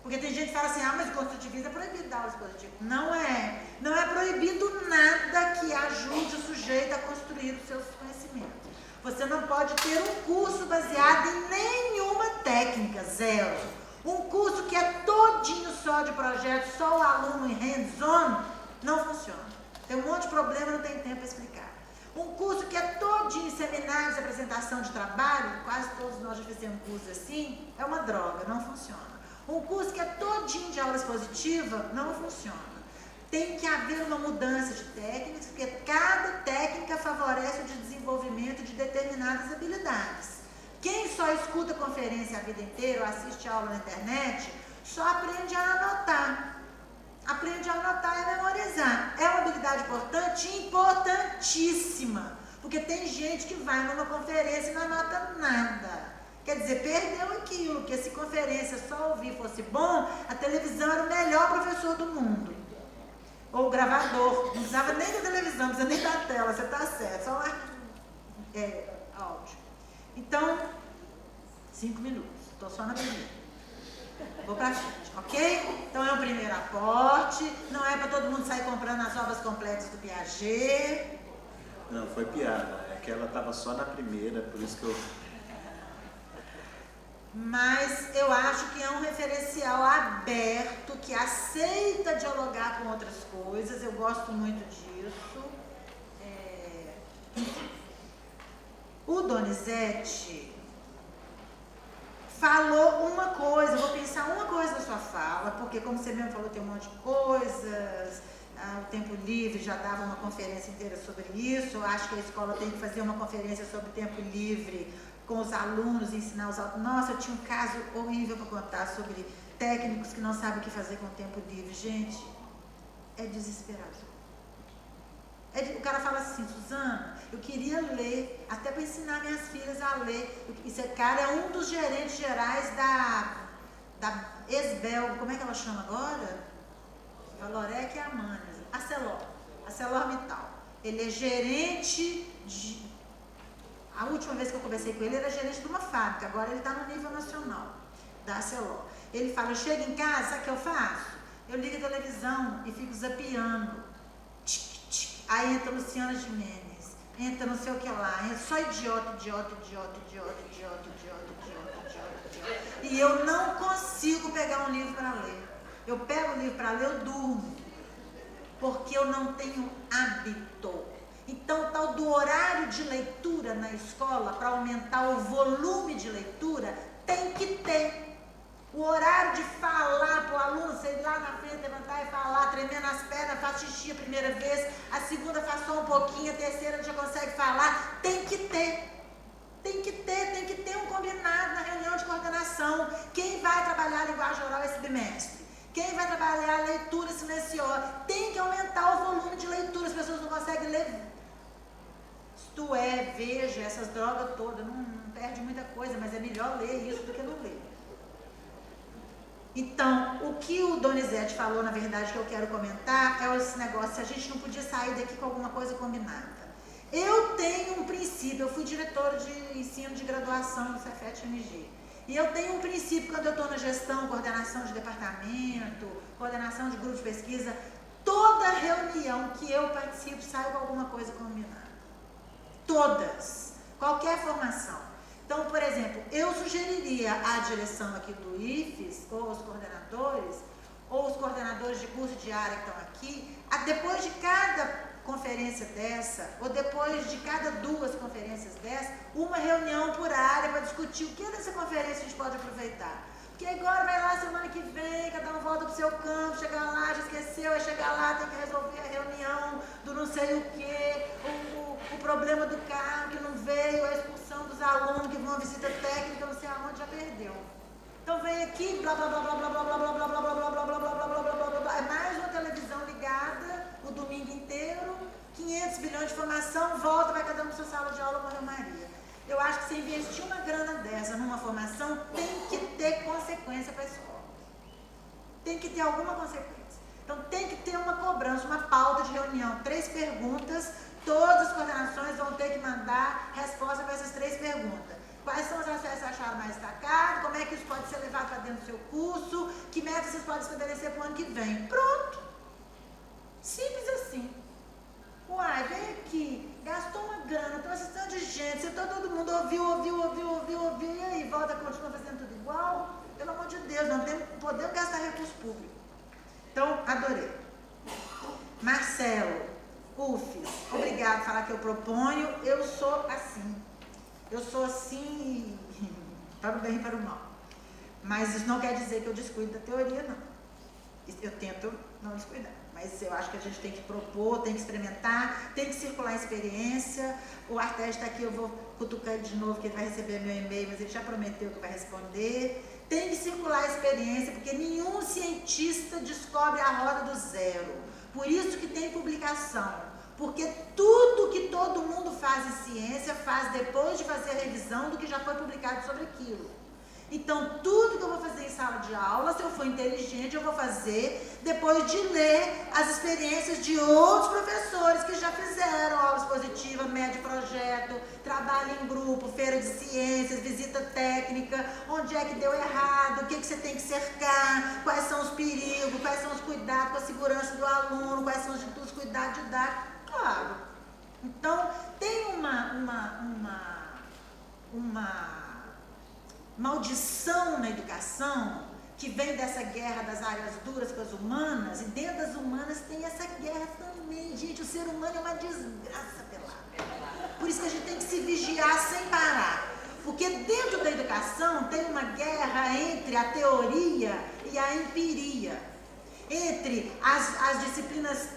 Porque tem gente que fala assim, mas o construtivismo é proibido dar aula expositiva. Não é. Não é proibido nada que ajude o sujeito a construir os seus conhecimentos. Você não pode ter um curso baseado em nenhuma técnica, zero. Um curso que é todinho só de projeto, só o aluno em hands-on, não funciona. Tem um monte de problema, não tem tempo para explicar. Um curso que é todinho em seminários, apresentação de trabalho, quase todos nós já fizemos curso assim, é uma droga, não funciona. Um curso que é todinho de aula expositiva, não funciona. Tem que haver uma mudança de técnicas, porque cada técnica favorece o desenvolvimento de determinadas habilidades. Quem só escuta conferência a vida inteira, ou assiste aula na internet, só aprende a anotar. Aprende a anotar e a memorizar. É uma habilidade importante e importantíssima. Porque tem gente que vai numa conferência e não anota nada. Quer dizer, perdeu aquilo, porque se conferência só ouvir fosse bom, a televisão era o melhor professor do mundo. Ou o gravador. Não precisava nem da televisão, não precisa nem da tela, você está certo. Só lá, áudio. Então, 5 minutos. Estou só na primeira. Vou pra frente, ok? Então é o primeiro aporte, não é para todo mundo sair comprando as obras completas do Piaget. Não, foi piada, é que ela estava só na primeira, por isso que eu... Mas eu acho que é um referencial aberto, que aceita dialogar com outras coisas, eu gosto muito disso. O Donizete falou uma coisa, vou pensar uma coisa na sua fala, porque como você mesmo falou, tem um monte de coisas, o Tempo Livre já dava uma conferência inteira sobre isso, eu acho que a escola tem que fazer uma conferência sobre o Tempo Livre com os alunos, ensinar os alunos. Nossa, eu tinha um caso horrível para contar sobre técnicos que não sabem o que fazer com o tempo livre. Gente, é desesperador. O cara fala assim, Suzana, eu queria ler, até para ensinar minhas filhas a ler. Esse cara é um dos gerentes gerais da Esbel, como é que ela chama agora? A Lorec e a Manes, ArcelorMittal. Ele é gerente de... A última vez que eu conversei com ele, ele era gerente de uma fábrica, agora ele está no nível nacional, da Arcelor. Ele fala, eu chego em casa, sabe o que eu faço? Eu ligo a televisão e fico zapeando. Aí entra Luciana Gimenez, entra não sei o que lá, entra só idiota. E eu não consigo pegar um livro para ler. Eu pego o livro para ler, eu durmo. Porque eu não tenho hábito. Então, o tal do horário de leitura na escola, para aumentar o volume de leitura, tem que ter. O horário de falar para o aluno, você ir lá na frente, levantar e falar, tremendo as pernas, faz xixi a primeira vez, a segunda faz só um pouquinho, a terceira já consegue falar, tem que ter. Tem que ter um combinado na reunião de coordenação quem vai trabalhar a linguagem oral esse bimestre, quem vai trabalhar a leitura silenciosa. Tem que aumentar o volume de leitura, as pessoas não conseguem ler. Isto é, veja, essas drogas todas, não perde muita coisa, mas é melhor ler isso do que não ler. Então, o que o Donizete falou, na verdade, que eu quero comentar, é esse negócio, se a gente não podia sair daqui com alguma coisa combinada. Eu tenho um princípio, eu fui diretora de ensino de graduação do Cefet-MG, e eu tenho um princípio quando eu estou na gestão, coordenação de departamento, coordenação de grupo de pesquisa, toda reunião que eu participo sai com alguma coisa combinada. Todas, qualquer formação. Então, por exemplo, eu sugeriria à direção aqui do IFES, ou os coordenadores de curso de área que estão aqui, depois de cada conferência dessa, ou depois de cada 2 conferências dessa, uma reunião por área para discutir o que dessa conferência a gente pode aproveitar. Porque agora vai lá semana que vem, cada um volta para o seu campo, chega lá, já esqueceu, aí chega lá, tem que resolver a reunião do não sei o quê, o problema do carro que não veio, a expulsão dos alunos que vão à visita técnica, não sei aonde, já perdeu. Então vem aqui, blá blá blá blá blá blá blá blá blá blá blá blá blá blá blá blá blá blá blá, é mais uma televisão ligada o domingo inteiro, 500 bilhões de informação, volta, vai cada um para sua sala de aula, morreu Maria. Eu acho que se investir uma grana dessa numa formação, tem que ter consequência para a escola. Tem que ter alguma consequência. Então tem que ter uma cobrança, uma pauta de reunião, 3 perguntas, todas as coordenações vão ter que mandar resposta para essas 3 perguntas. Quais são as ações que vocês acharam mais destacadas? Como é que isso pode ser levado para dentro do seu curso? Que metas vocês podem estabelecer para o ano que vem? Pronto. Simples assim. Uai, vem aqui, gastou uma grana, trouxe tanto de gente, sentou todo mundo, ouviu, e aí, volta, continua fazendo tudo igual? Pelo amor de Deus, não podemos gastar recurso público. Então, adorei. Marcelo, UFES, obrigado por falar que eu proponho, eu sou assim para o bem e para o mal. Mas isso não quer dizer que eu descuido da teoria, não. Eu tento não descuidar. Mas eu acho que a gente tem que propor, tem que experimentar, tem que circular a experiência. O Artés está aqui, eu vou cutucar ele de novo, que ele vai receber meu e-mail, mas ele já prometeu que vai responder. Tem que circular a experiência, porque nenhum cientista descobre a roda do zero. Por isso que tem publicação. Porque tudo que todo mundo faz em ciência, faz depois de fazer a revisão do que já foi publicado sobre aquilo. Então, tudo que eu vou fazer em sala de aula, se eu for inteligente, eu vou fazer depois de ler as experiências de outros professores que já fizeram aula expositiva, médio projeto, trabalho em grupo, feira de ciências, visita técnica, onde é que deu errado, o que você tem que cercar, quais são os perigos, quais são os cuidados com a segurança do aluno, quais são os cuidados didáticos. Claro. Então, tem uma maldição na educação que vem dessa guerra das áreas duras com as humanas, e dentro das humanas tem essa guerra também. Gente, o ser humano é uma desgraça pelada. Por isso que a gente tem que se vigiar sem parar. Porque dentro da educação tem uma guerra entre a teoria e a empiria, entre as disciplinas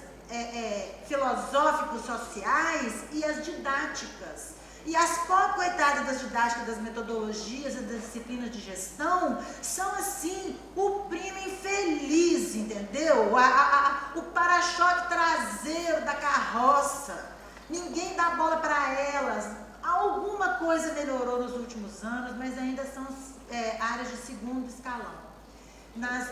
filosóficos sociais e as didáticas. E as coitadas das didáticas, das metodologias e das disciplinas de gestão são assim, o primo infeliz, entendeu? O para-choque traseiro da carroça. Ninguém dá bola para elas. Alguma coisa melhorou nos últimos anos, mas ainda são áreas de segundo escalão.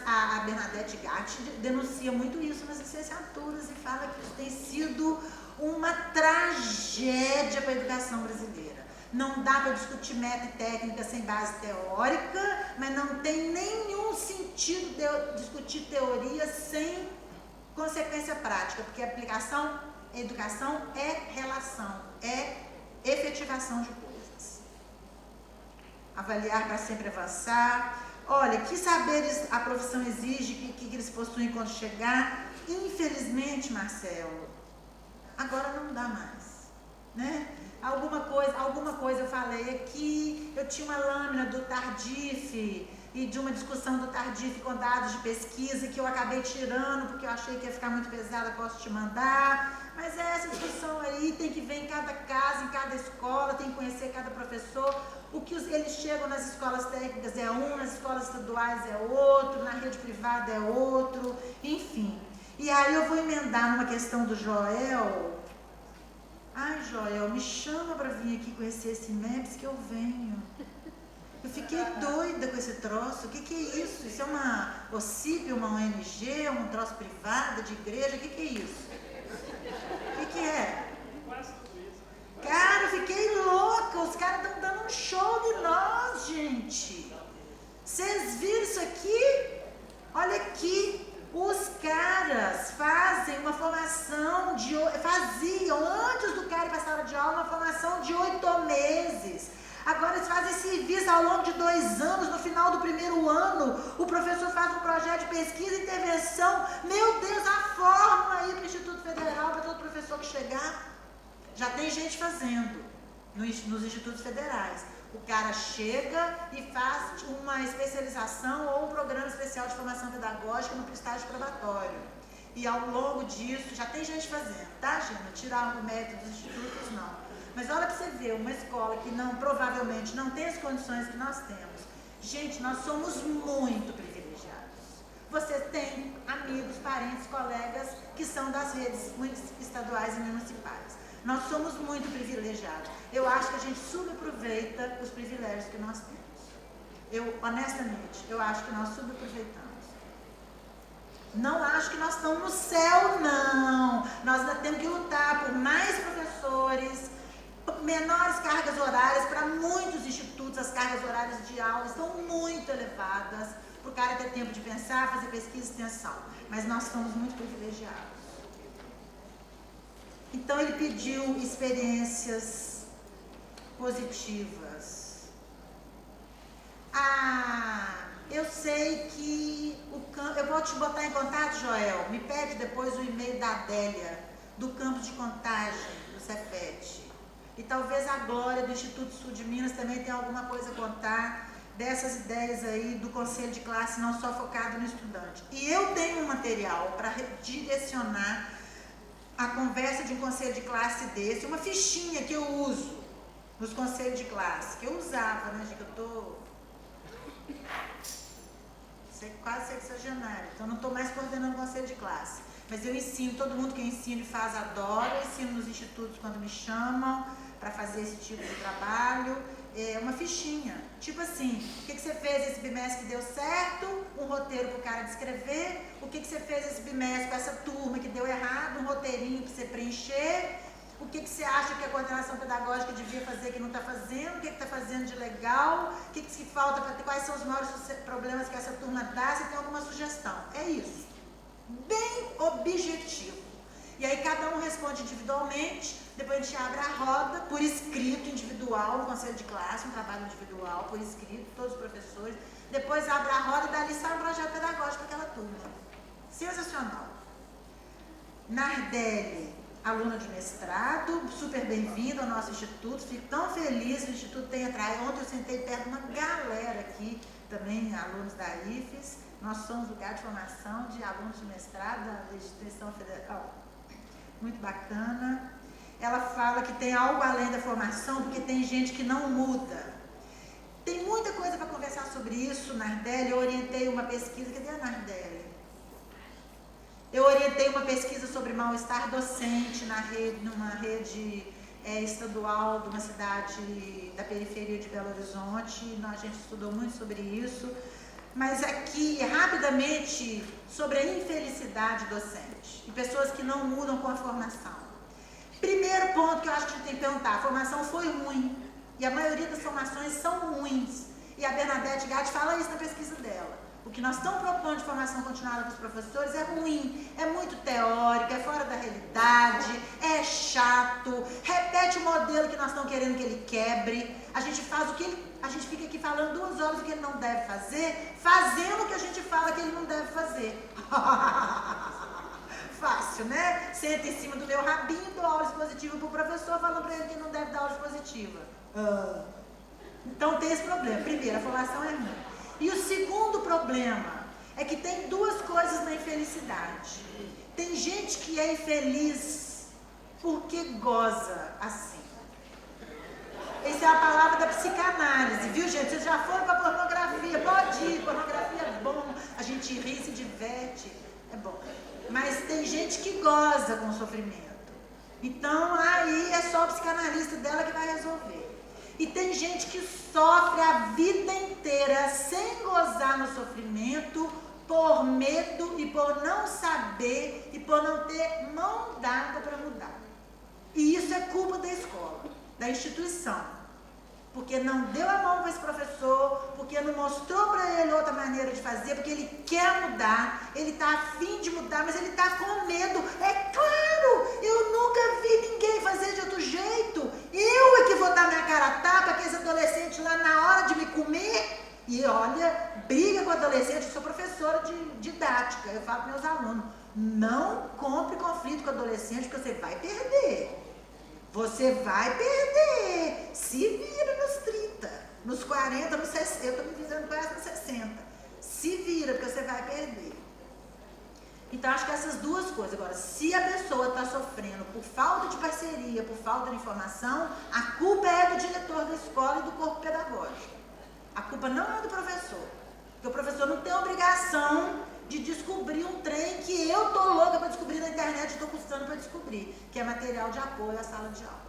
A Bernadette Gatti denuncia muito isso nas licenciaturas e fala que isso tem sido uma tragédia para a educação brasileira. Não dá para discutir meta e técnica sem base teórica, mas não tem nenhum sentido de discutir teoria sem consequência prática, porque a educação é relação, é efetivação de coisas. Avaliar para sempre avançar. Olha, que saberes a profissão exige, que eles possuem quando chegar? Infelizmente, Marcelo, agora não dá mais, né? Alguma coisa eu falei aqui, eu tinha uma lâmina do Tardif, e de uma discussão do Tardif com dados de pesquisa que eu acabei tirando porque eu achei que ia ficar muito pesada, posso te mandar. Mas essa discussão aí tem que ver em cada casa, em cada escola, tem que conhecer cada professor. O que eles chegam nas escolas técnicas é um, nas escolas estaduais é outro, na rede privada é outro, enfim. E aí eu vou emendar numa questão do Joel. Ai, Joel, me chama para vir aqui conhecer esse MEPS que eu venho. Eu fiquei doida com esse troço. O que é isso? Isso é uma OCIP, uma ONG, um troço privado, de igreja? O que é isso? O que é? Cara, eu fiquei louca. Os caras estão dando um show de nós, gente. Vocês viram isso aqui? Olha aqui. Os caras fazem uma formação faziam, antes do cara ir para a sala de aula, uma formação de 8 meses. Agora eles fazem serviço ao longo de 2 anos, no final do primeiro ano, o professor faz um projeto de pesquisa e intervenção. Meu Deus, a fórmula aí para o Instituto Federal, para todo professor que chegar. Já tem gente fazendo nos institutos federais. O cara chega e faz uma especialização ou um programa especial de formação pedagógica no estágio probatório. E ao longo disso, já tem gente fazendo, tá, gente? Não tirar o mérito dos institutos, não. Mas olha para você ver, uma escola que provavelmente não tem as condições que nós temos. Gente, nós somos muito privilegiados. Você tem amigos, parentes, colegas que são das redes estaduais e municipais. Nós somos muito privilegiados. Eu acho que a gente subaproveita os privilégios que nós temos. Honestamente, eu acho que nós subaproveitamos. Não acho que nós estamos no céu, não. Nós ainda temos que lutar por mais professores, menores cargas horárias. Para muitos institutos, as cargas horárias de aula estão muito elevadas, para o cara ter tempo de pensar, fazer pesquisa e extensão. Mas nós somos muito privilegiados. Então ele pediu experiências positivas. Eu sei que eu vou te botar em contato, Joel. Me pede depois o e-mail da Adélia, do campus de Contagem, do Cefet. E talvez a Glória, do Instituto Sul de Minas, também tenha alguma coisa a contar dessas ideias aí do conselho de classe, não só focado no estudante. E eu tenho um material para direcionar a conversa de um conselho de classe desse, uma fichinha que eu uso nos conselhos de classe, que eu usava, né, gente, eu quase sexagenária, então não estou mais coordenando conselho de classe, mas eu ensino, todo mundo que eu ensino e faz adora, eu ensino nos institutos quando me chamam para fazer esse tipo de trabalho, uma fichinha, tipo assim, o que você fez esse bimestre que deu certo, um roteiro para o cara descrever, o que você fez esse bimestre com essa turma que deu errado, um roteirinho para você preencher, o que você acha que a coordenação pedagógica devia fazer que não está fazendo, o que está fazendo de legal, o que falta, quais são os maiores problemas que essa turma dá, se tem alguma sugestão. É isso. Bem objetivo. E aí cada um responde individualmente, depois a gente abre a roda por escrito individual, no conselho de classe, um trabalho individual por escrito, todos os professores, depois abre a roda e dali sai um projeto pedagógico para aquela turma. Sensacional. Nardelli, aluna de mestrado, super bem-vinda ao nosso instituto, fico tão feliz que o instituto tenha traído. Ontem eu sentei perto de uma galera aqui, também alunos da IFES, nós somos lugar de formação de alunos de mestrado da instituição federal. Muito bacana. Ela fala que tem algo além da formação, porque tem gente que não muda. Tem muita coisa para conversar sobre isso, Nardelli. Eu orientei uma pesquisa, cadê a Nardelli? Eu orientei uma pesquisa sobre mal-estar docente numa rede estadual de uma cidade da periferia de Belo Horizonte. A gente estudou muito sobre isso. Mas aqui, rapidamente, sobre a infelicidade docente e pessoas que não mudam com a formação. Primeiro ponto que eu acho que a gente tem que perguntar, a formação foi ruim, e a maioria das formações são ruins, e a Bernadette Gatti fala isso na pesquisa dela. O que nós estamos propondo de formação continuada para os professores é ruim, é muito teórico, é fora da realidade, é chato, repete o modelo que nós estamos querendo que ele quebre, a gente faz o que a gente fica aqui falando 2 horas o que ele não deve fazer, fazendo o que a gente fala que ele não deve fazer. Fácil, né? Senta em cima do meu rabinho, dou aula expositiva para o professor, falando para ele que não deve dar aula expositiva. Então tem esse problema. Primeiro, a formação é ruim. E o segundo problema é que tem duas coisas na infelicidade. Tem gente que é infeliz porque goza assim. Essa é a palavra da psicanálise, viu, gente? Vocês já foram para pornografia, pode ir, pornografia é bom, a gente ri, se diverte, é bom. Mas tem gente que goza com o sofrimento. Então, aí é só o psicanalista dela que vai resolver. E tem gente que sofre a vida inteira sem gozar no sofrimento, por medo e por não saber e por não ter mão dada para mudar. E isso é culpa da escola, da instituição. Porque não deu a mão para esse professor, porque não mostrou para ele outra maneira de fazer, porque ele quer mudar, ele está afim de mudar, mas ele está com medo. É claro, eu nunca vi ninguém fazer de outro jeito. Eu é que vou dar minha cara a tapa, que esse adolescente lá na hora de me comer. E olha, briga com o adolescente, eu sou professora de didática, eu falo para meus alunos, não compre conflito com o adolescente, porque você vai perder. Você vai perder. Se vira nos 30, nos 40, nos 60, eu estou me dizendo quase nos 60. Se vira, porque você vai perder. Então, acho que essas duas coisas. Agora, se a pessoa está sofrendo por falta de parceria, por falta de informação, a culpa é do diretor da escola e do corpo pedagógico. A culpa não é do professor. Porque o professor não tem obrigação de descobrir um trem que eu tô louca para descobrir na internet, estou custando para descobrir, que é material de apoio à sala de aula.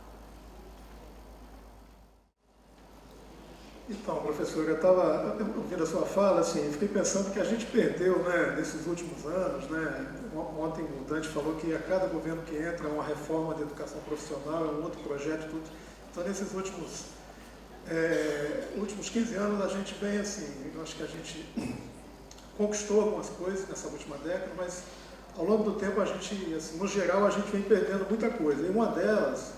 Então, professora, eu estava ouvindo a sua fala, assim, fiquei pensando que a gente perdeu, né, nesses últimos anos, né, ontem o Dante falou que a cada governo que entra é uma reforma da educação profissional, é um outro projeto, tudo. Então, nesses últimos 15 anos, a gente vem, assim, eu acho que a gente conquistou algumas coisas nessa última década, mas ao longo do tempo a gente, assim, no geral, a gente vem perdendo muita coisa. E uma delas,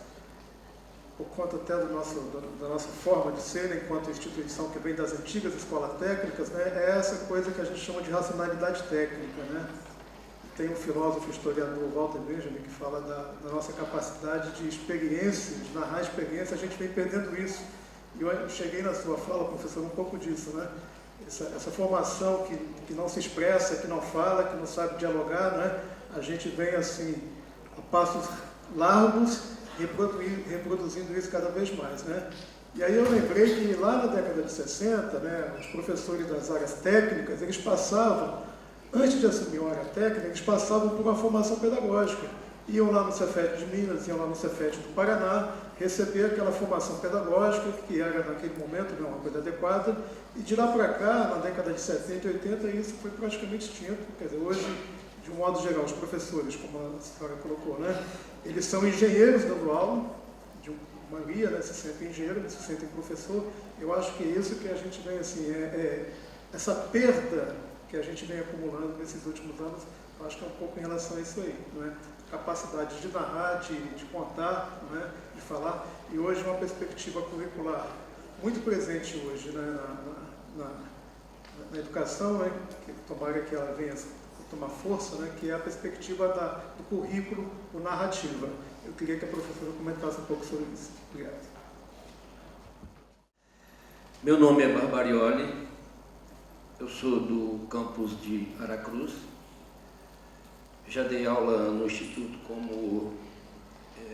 por conta até da nossa forma de ser, enquanto instituição que vem das antigas escolas técnicas, né, é essa coisa que a gente chama de racionalidade técnica, né? Tem um filósofo historiador, Walter Benjamin, que fala da nossa capacidade de experiência, de narrar experiência, a gente vem perdendo isso. E eu cheguei na sua fala, professor, um pouco disso, né? Essa formação que não se expressa, que não fala, que não sabe dialogar, né? A gente vem assim, a passos largos, reproduzindo isso cada vez mais, né? E aí eu lembrei que lá na década de 60, né, os professores das áreas técnicas, eles passavam, antes de assumir uma área técnica, eles passavam por uma formação pedagógica. Iam lá no Cefet de Minas, iam lá no Cefet do Paraná, receber aquela formação pedagógica, que era naquele momento, né, uma coisa adequada, e de lá para cá, na década de 70 e 80, isso foi praticamente extinto. Quer dizer, hoje, de um modo geral, os professores, como a senhora colocou, né, eles são engenheiros dando aula, de maioria, né, se sentem engenheiro, se sentem professor. Eu acho que é isso que a gente vem, assim, essa perda que a gente vem acumulando nesses últimos anos, eu acho que é um pouco em relação a isso aí, não é? Capacidade de narrar, de contar, não é? De falar, e hoje uma perspectiva curricular muito presente hoje, né, na educação, né, que tomara que ela venha tomar força, né, que é a perspectiva do currículo, o narrativa. Eu queria que a professora comentasse um pouco sobre isso. Obrigado. Meu nome é Barbarioli, eu sou do campus de Aracruz. Já dei aula no Instituto como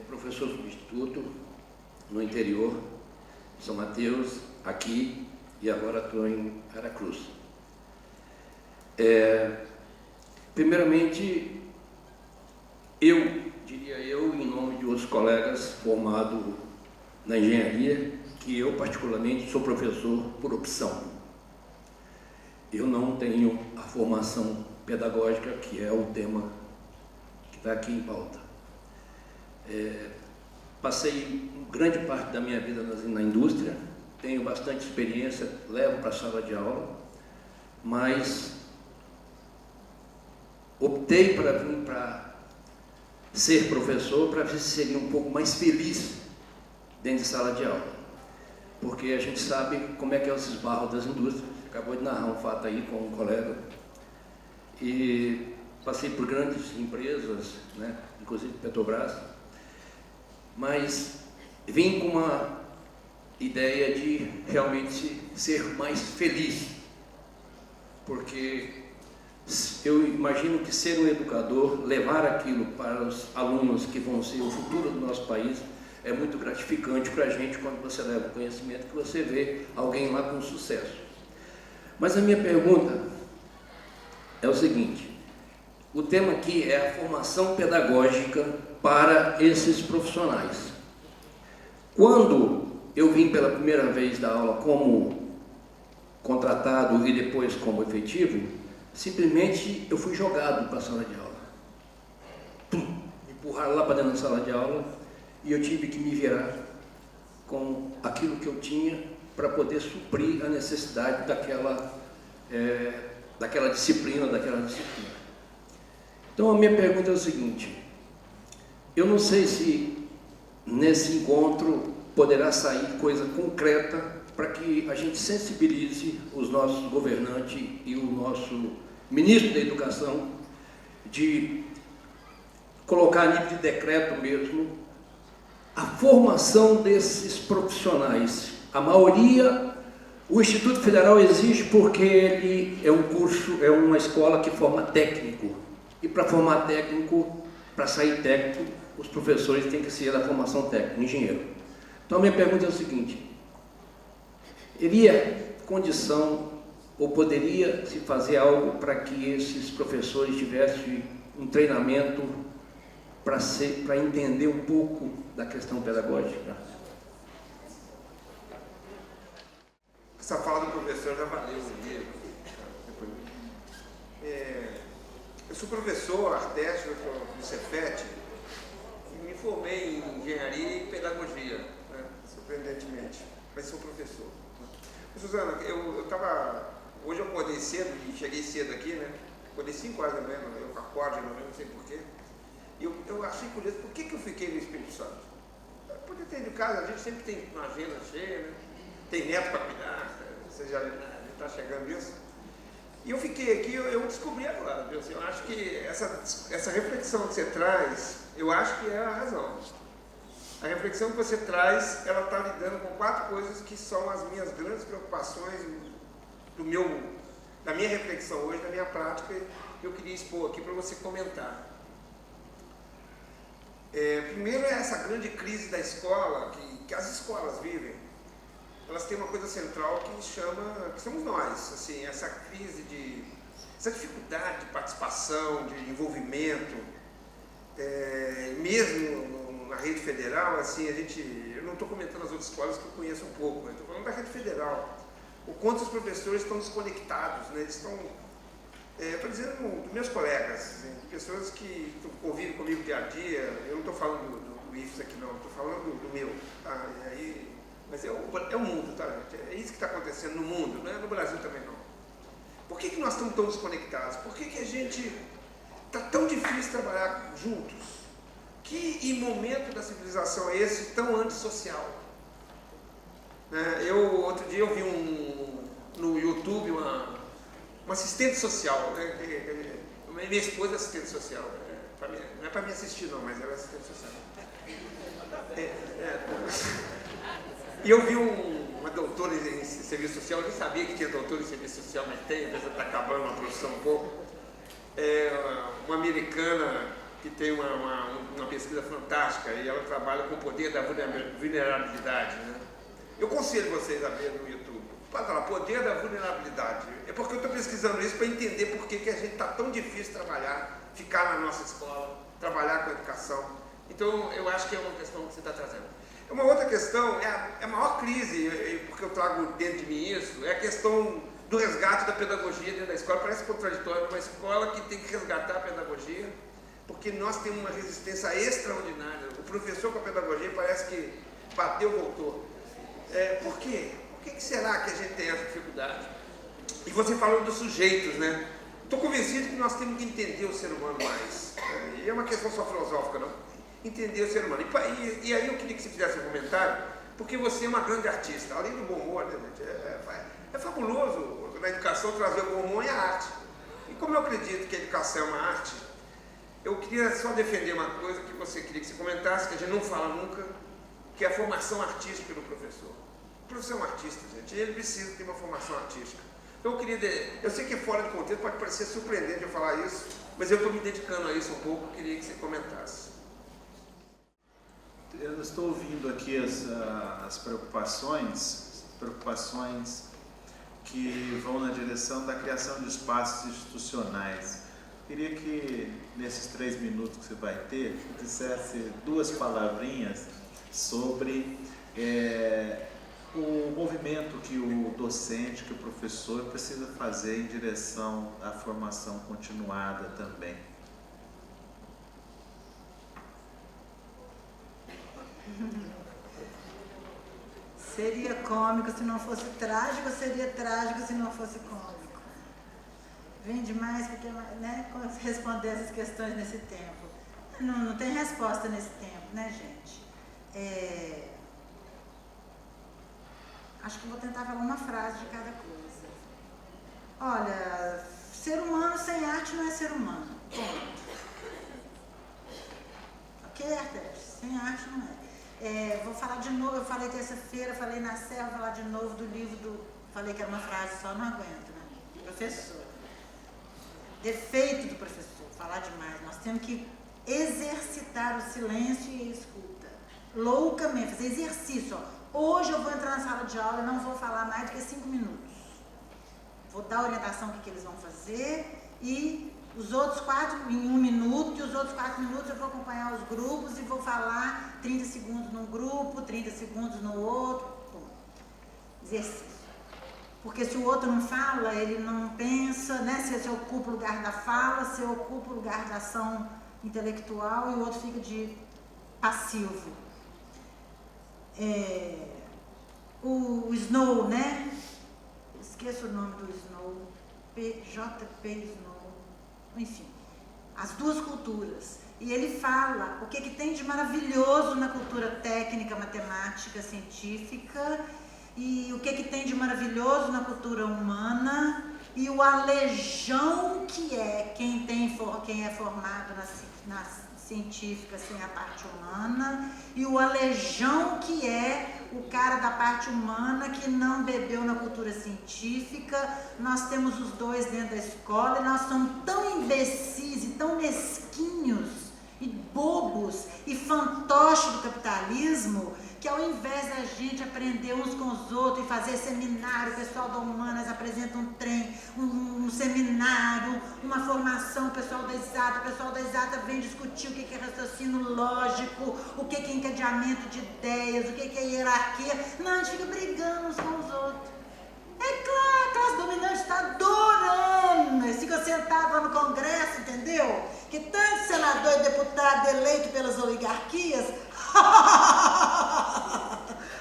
professor substituto, no interior, São Mateus, aqui, e agora estou em Aracruz. Primeiramente, diria eu, em nome de outros colegas formados na engenharia, que eu particularmente sou professor por opção. Eu não tenho a formação pedagógica, que é o tema que está aqui em pauta. Passei grande parte da minha vida na indústria, tenho bastante experiência, levo para a sala de aula, mas optei para vir para ser professor para ver se seria um pouco mais feliz dentro de sala de aula, porque a gente sabe como é que é os esbarros das indústrias. Acabou de narrar um fato aí com um colega, e passei por grandes empresas, né, inclusive Petrobras, mas vim com uma ideia de realmente ser mais feliz porque eu imagino que ser um educador, levar aquilo para os alunos que vão ser o futuro do nosso país, é muito gratificante para a gente quando você leva o conhecimento, que você vê alguém lá com sucesso. Mas a minha pergunta é o seguinte: o tema aqui é a formação pedagógica para esses profissionais. Quando eu vim pela primeira vez dar aula como contratado e depois como efetivo, simplesmente eu fui jogado para a sala de aula. Me empurraram lá para dentro da sala de aula e eu tive que me virar com aquilo que eu tinha para poder suprir a necessidade daquela disciplina. Então a minha pergunta é o seguinte: eu não sei se nesse encontro poderá sair coisa concreta para que a gente sensibilize os nossos governantes e o nosso ministro da Educação de colocar a nível de decreto mesmo a formação desses profissionais. A maioria, o Instituto Federal exige porque ele é um curso, é uma escola que forma técnico. E para formar técnico, para sair técnico, os professores têm que ser da formação técnica, engenheiro. Então a minha pergunta é o seguinte: teria condição ou poderia se fazer algo para que esses professores tivessem um treinamento para entender um pouco da questão pedagógica? Essa fala do professor já valeu dele. Eu sou professor artético do Cefet e me formei em engenharia e pedagogia, né, surpreendentemente, mas sou professor. Suzana, hoje eu acordei cedo e cheguei cedo aqui, né? Acordei 5 horas da manhã, eu acordo, não sei porquê. E eu achei curioso, por que eu fiquei no Espírito Santo? Eu podia ter ido de casa, a gente sempre tem uma agenda cheia, né? Tem neto para cuidar, você já está chegando nisso. E eu fiquei aqui, eu descobri agora, viu? Eu acho que essa reflexão que você traz, eu acho que é a razão. A reflexão que você traz, ela está lidando com 4 coisas que são as minhas grandes preocupações da minha reflexão hoje, da minha prática, que eu queria expor aqui para você comentar. Primeiro é essa grande crise da escola, que as escolas vivem. Elas têm uma coisa central que somos nós, assim, essa crise essa dificuldade de participação, de envolvimento, mesmo na rede federal, assim, eu não estou comentando as outras escolas que eu conheço um pouco, estou falando da rede federal, o quanto os professores estão desconectados, né? Eles estão, estou dizendo dos meus colegas, assim, pessoas que convivem comigo dia a dia, eu não estou falando do IFES aqui não, estou falando do meu, tá? Mas é o mundo, tá, gente? É isso que está acontecendo no mundo, não é no Brasil também não. Por que nós estamos tão desconectados? Por que a gente está tão difícil trabalhar juntos? Que momento da civilização é esse tão antissocial? Outro dia eu vi no YouTube uma assistente social, né? Minha esposa é assistente social, não é para me assistir não, mas ela é assistente social. E eu vi uma doutora em serviço social, eu nem sabia que tinha doutora em serviço social, mas tem, às vezes está acabando uma profissão um pouco. Uma americana que tem uma pesquisa fantástica e ela trabalha com o poder da vulnerabilidade, né? Eu aconselho vocês a ver no YouTube. Pode falar, poder da vulnerabilidade. É porque eu estou pesquisando isso para entender por que a gente está tão difícil trabalhar, ficar na nossa escola, trabalhar com a educação. Então, eu acho que é uma questão que você está trazendo. Uma outra questão, a maior crise, porque eu trago dentro de mim isso, é a questão do resgate da pedagogia dentro da escola. Parece contraditório, uma escola que tem que resgatar a pedagogia, porque nós temos uma resistência extraordinária. O professor com a pedagogia parece que bateu, voltou. Por quê? Por que será que a gente tem essa dificuldade? E você falou dos sujeitos, né? Estou convencido que nós temos que entender o ser humano mais. E é uma questão só filosófica, não? Entender o ser humano. E aí eu queria que você fizesse um comentário, porque você é uma grande artista, além do bom humor, né, gente? É fabuloso na educação trazer o bom humor e a arte. E como eu acredito que a educação é uma arte, eu queria só defender uma coisa que você queria que você comentasse, que a gente não fala nunca, que é a formação artística do professor. O professor é um artista, gente, e ele precisa ter uma formação artística. Eu sei que fora de contexto pode parecer surpreendente eu falar isso, mas eu estou me dedicando a isso um pouco, eu queria que você comentasse. Eu estou ouvindo aqui as preocupações que vão na direção da criação de espaços institucionais. Queria que, nesses 3 minutos que você vai ter, dissesse 2 palavrinhas sobre o movimento que o docente, que o professor precisa fazer em direção à formação continuada também. Seria cômico se não fosse trágico, seria trágico se não fosse cômico. Vem demais porque, né, responder essas questões nesse tempo. Não tem resposta nesse tempo, né, gente? Acho que vou tentar falar uma frase de cada coisa. Olha, ser humano sem arte não é ser humano. Ponto. Ok, Artes? Sem arte não é. Vou falar de novo, eu falei terça-feira, falei na Serra, vou falar de novo do livro falei que era uma frase só, não aguento, né? Professor. Defeito do professor, falar demais. Nós temos que exercitar o silêncio e a escuta. Loucamente, fazer exercício. Ó. Hoje eu vou entrar na sala de aula e não vou falar mais do que 5 minutos. Vou dar a orientação do que eles vão fazer e os outros 4 em 1 minuto, e os outros 4 minutos eu vou acompanhar os grupos e vou falar 30 segundos num grupo, 30 segundos no outro. Pum. Exercício. Porque se o outro não fala, ele não pensa, né? Se você ocupa o lugar da fala, você ocupa o lugar da ação intelectual e o outro fica de passivo. O Snow, né? Esqueço o nome do Snow. J.P. Snow. Enfim, as 2 culturas. E ele fala o que tem de maravilhoso na cultura técnica, matemática, científica, e o que tem de maravilhoso na cultura humana, e o aleijão que é quem é formado na científica sem a parte humana, e o aleijão que é o cara da parte humana que não bebeu na cultura científica. Nós temos os 2 dentro da escola e nós somos tão imbecis e tão mesquinhos e bobos e fantoches do capitalismo que ao invés da gente aprender uns com os outros e fazer seminário, o pessoal da Humanas apresenta um seminário, uma formação, o pessoal da exata vem discutir o que é raciocínio lógico, o que é encadeamento de ideias, o que é hierarquia. Não, a gente fica brigando uns com os outros. É claro, a classe dominante está adorando, eles ficam sentados lá no Congresso, entendeu? Que tanto senador e deputado eleito pelas oligarquias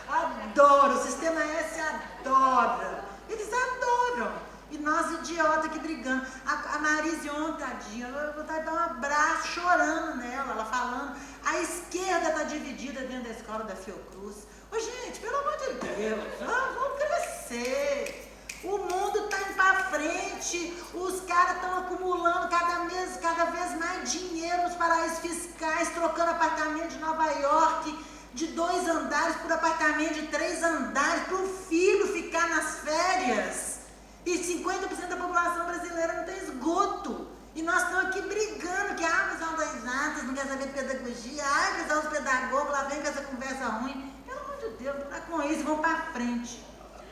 adora, o sistema S adora, eles adoram, e nós idiotas aqui brigando. A Marise ontem, tadinha, eu vou dar um abraço chorando nela, ela falando, a esquerda está dividida dentro da escola da Fiocruz. Ô gente, pelo amor de Deus, vamos crescer. O mundo está indo para frente, os caras estão acumulando cada vez mais dinheiro nos paraísos fiscais, trocando apartamento de Nova York de 2 andares por apartamento de 3 andares, para o filho ficar nas férias. E 50% da população brasileira não tem esgoto. E nós estamos aqui brigando, que o pessoal das exatas não quer saber de pedagogia, o pessoal dos pedagogos lá vem com essa conversa ruim. Pelo amor de Deus, não dá com isso, vamos para frente.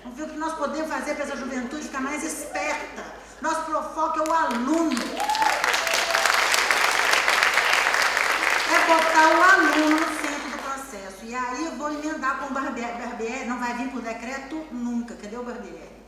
Vamos ver o que nós podemos fazer para essa juventude ficar mais esperta. Nosso foco é o aluno. É botar o aluno no centro do processo. E aí eu vou emendar com o Barbieri, não vai vir por decreto nunca. Cadê o Barbieri?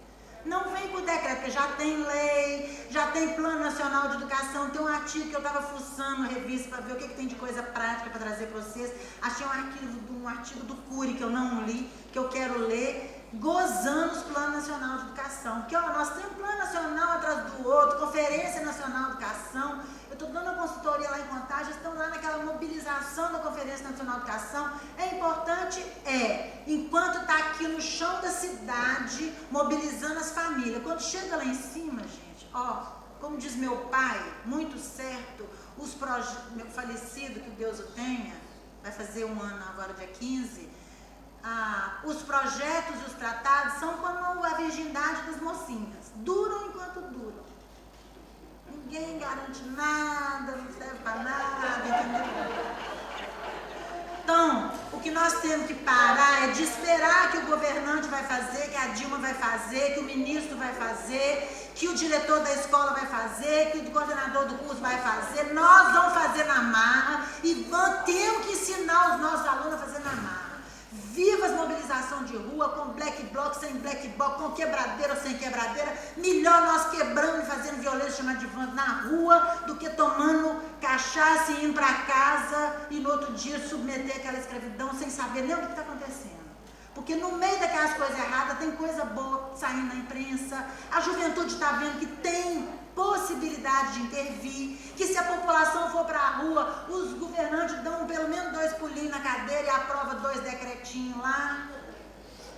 Não vem por decreto, porque já tem lei, já tem Plano Nacional de Educação, tem um artigo que eu estava fuçando na revista para ver o que tem de coisa prática para trazer para vocês. Achei um artigo do Cury que eu não li, que eu quero ler, gozando os Planos Nacional de Educação. Porque nós temos um Plano Nacional atrás do outro, Conferência Nacional de Educação. Eu estou dando uma consultoria lá em Contagem, estão lá naquela mobilização da Conferência Nacional de Educação. É importante, enquanto está aqui no chão da cidade, mobilizando as famílias. Quando chega lá em cima, gente, como diz meu pai, muito certo, meu falecido, que Deus o tenha, vai fazer 1 ano agora, dia 15, os projetos e os tratados são como a virgindade das mocinhas. duram enquanto duram. Ninguém garante nada, não serve para nada, entendeu? Então, o que nós temos que parar é de esperar que o governante vai fazer, que a Dilma vai fazer, que o ministro vai fazer, que o diretor da escola vai fazer, que o coordenador do curso vai fazer. Nós vamos fazer na marra e temos que ensinar os nossos alunos a fazer na marra. Viva as mobilizações de rua, com black bloc, sem black bloc, com quebradeira ou sem quebradeira. Melhor nós quebrando e fazendo violência chamada de vando na rua do que tomando cachaça e indo para casa e no outro dia submeter aquela escravidão sem saber nem o que está acontecendo. Porque no meio daquelas coisas erradas tem coisa boa saindo na imprensa. A juventude está vendo que tem possibilidade de intervir, que se a população for para a rua, os governantes dão pelo menos 2 pulinhos na cadeira e aprovam 2 decretinhos lá.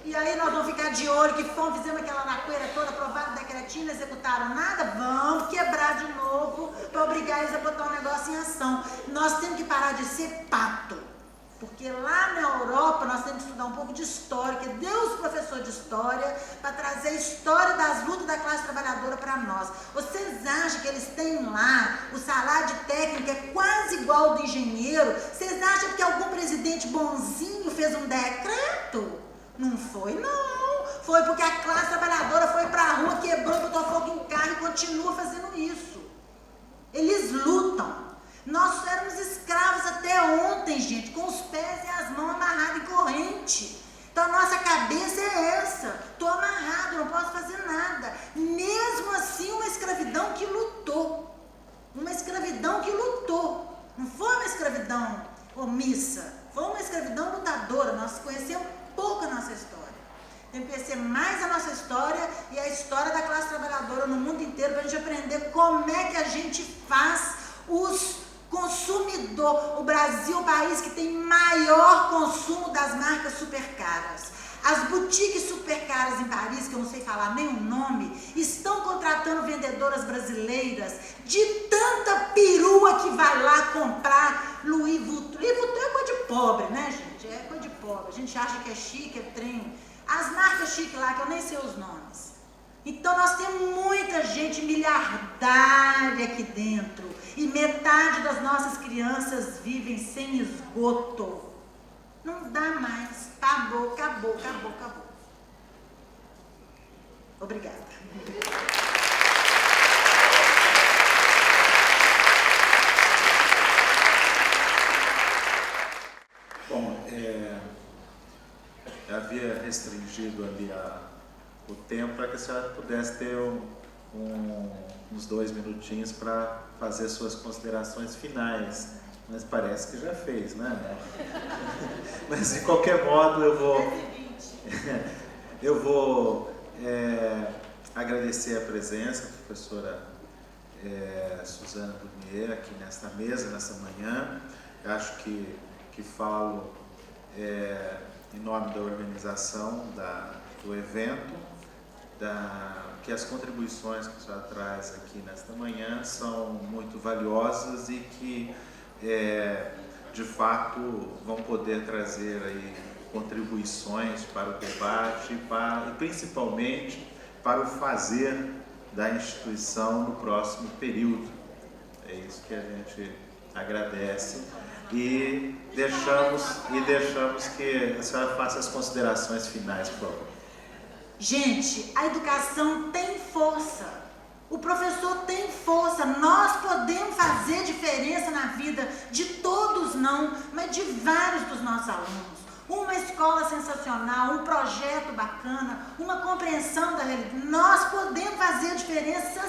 E aí nós vamos ficar de olho, que fizemos aquela lacoeira toda, aprovaram o decretinho, não executaram nada, vamos quebrar de novo para obrigar eles a botar o negócio em ação. Nós temos que parar de ser pato. Porque lá na Europa nós temos que estudar um pouco de história, que Deus professor de história, para trazer a história das lutas da classe trabalhadora para nós. Vocês acham que eles têm lá o salário de técnico é quase igual ao do engenheiro? Vocês acham que algum presidente bonzinho fez um decreto? Não foi, não. Foi porque a classe trabalhadora foi para a rua, quebrou, botou fogo em carro e continua fazendo isso. Eles lutam. Nós éramos escravos até ontem, gente, com os pés e as mãos amarrados em corrente. Então a nossa cabeça é essa. Estou amarrado, não posso fazer nada. Mesmo assim, uma escravidão que lutou. Uma escravidão que lutou. Não foi uma escravidão omissa. Foi uma escravidão lutadora. Nós conhecemos pouco a nossa história. Tem que conhecer mais a nossa história e a história da classe trabalhadora no mundo inteiro para a gente aprender como é que a gente faz os consumidor. O Brasil é o país que tem maior consumo das marcas super caras. As boutiques super caras em Paris, que eu não sei falar nem o nome, estão contratando vendedoras brasileiras de tanta perua que vai lá comprar Louis Vuitton. Louis Vuitton é coisa de pobre, né, gente? É coisa de pobre. A gente acha que é chique, é trem. As marcas chiques lá, que eu nem sei os nomes. Então nós temos muita gente miliardária aqui dentro e metade das nossas crianças vivem sem esgoto. Não dá mais. Acabou, acabou, acabou, acabou. Obrigada. Bom, eu havia restringido ali o tempo para que a senhora pudesse ter uns 2 minutinhos para fazer suas considerações finais, mas parece que já fez, né? Mas de qualquer modo eu vou agradecer a presença da professora Suzana Burnier aqui nesta mesa, nessa manhã. Eu acho que falo em nome da organização do evento, que as contribuições que a senhora traz aqui nesta manhã são muito valiosas e que, de fato, vão poder trazer aí contribuições para o debate e principalmente para o fazer da instituição no próximo período. É isso que a gente agradece e deixamos que a senhora faça as considerações finais, por favor. Gente, a educação tem força, o professor tem força, nós podemos fazer diferença na vida de todos não, mas de vários dos nossos alunos. Uma escola sensacional, um projeto bacana, uma compreensão da realidade, nós podemos fazer a diferença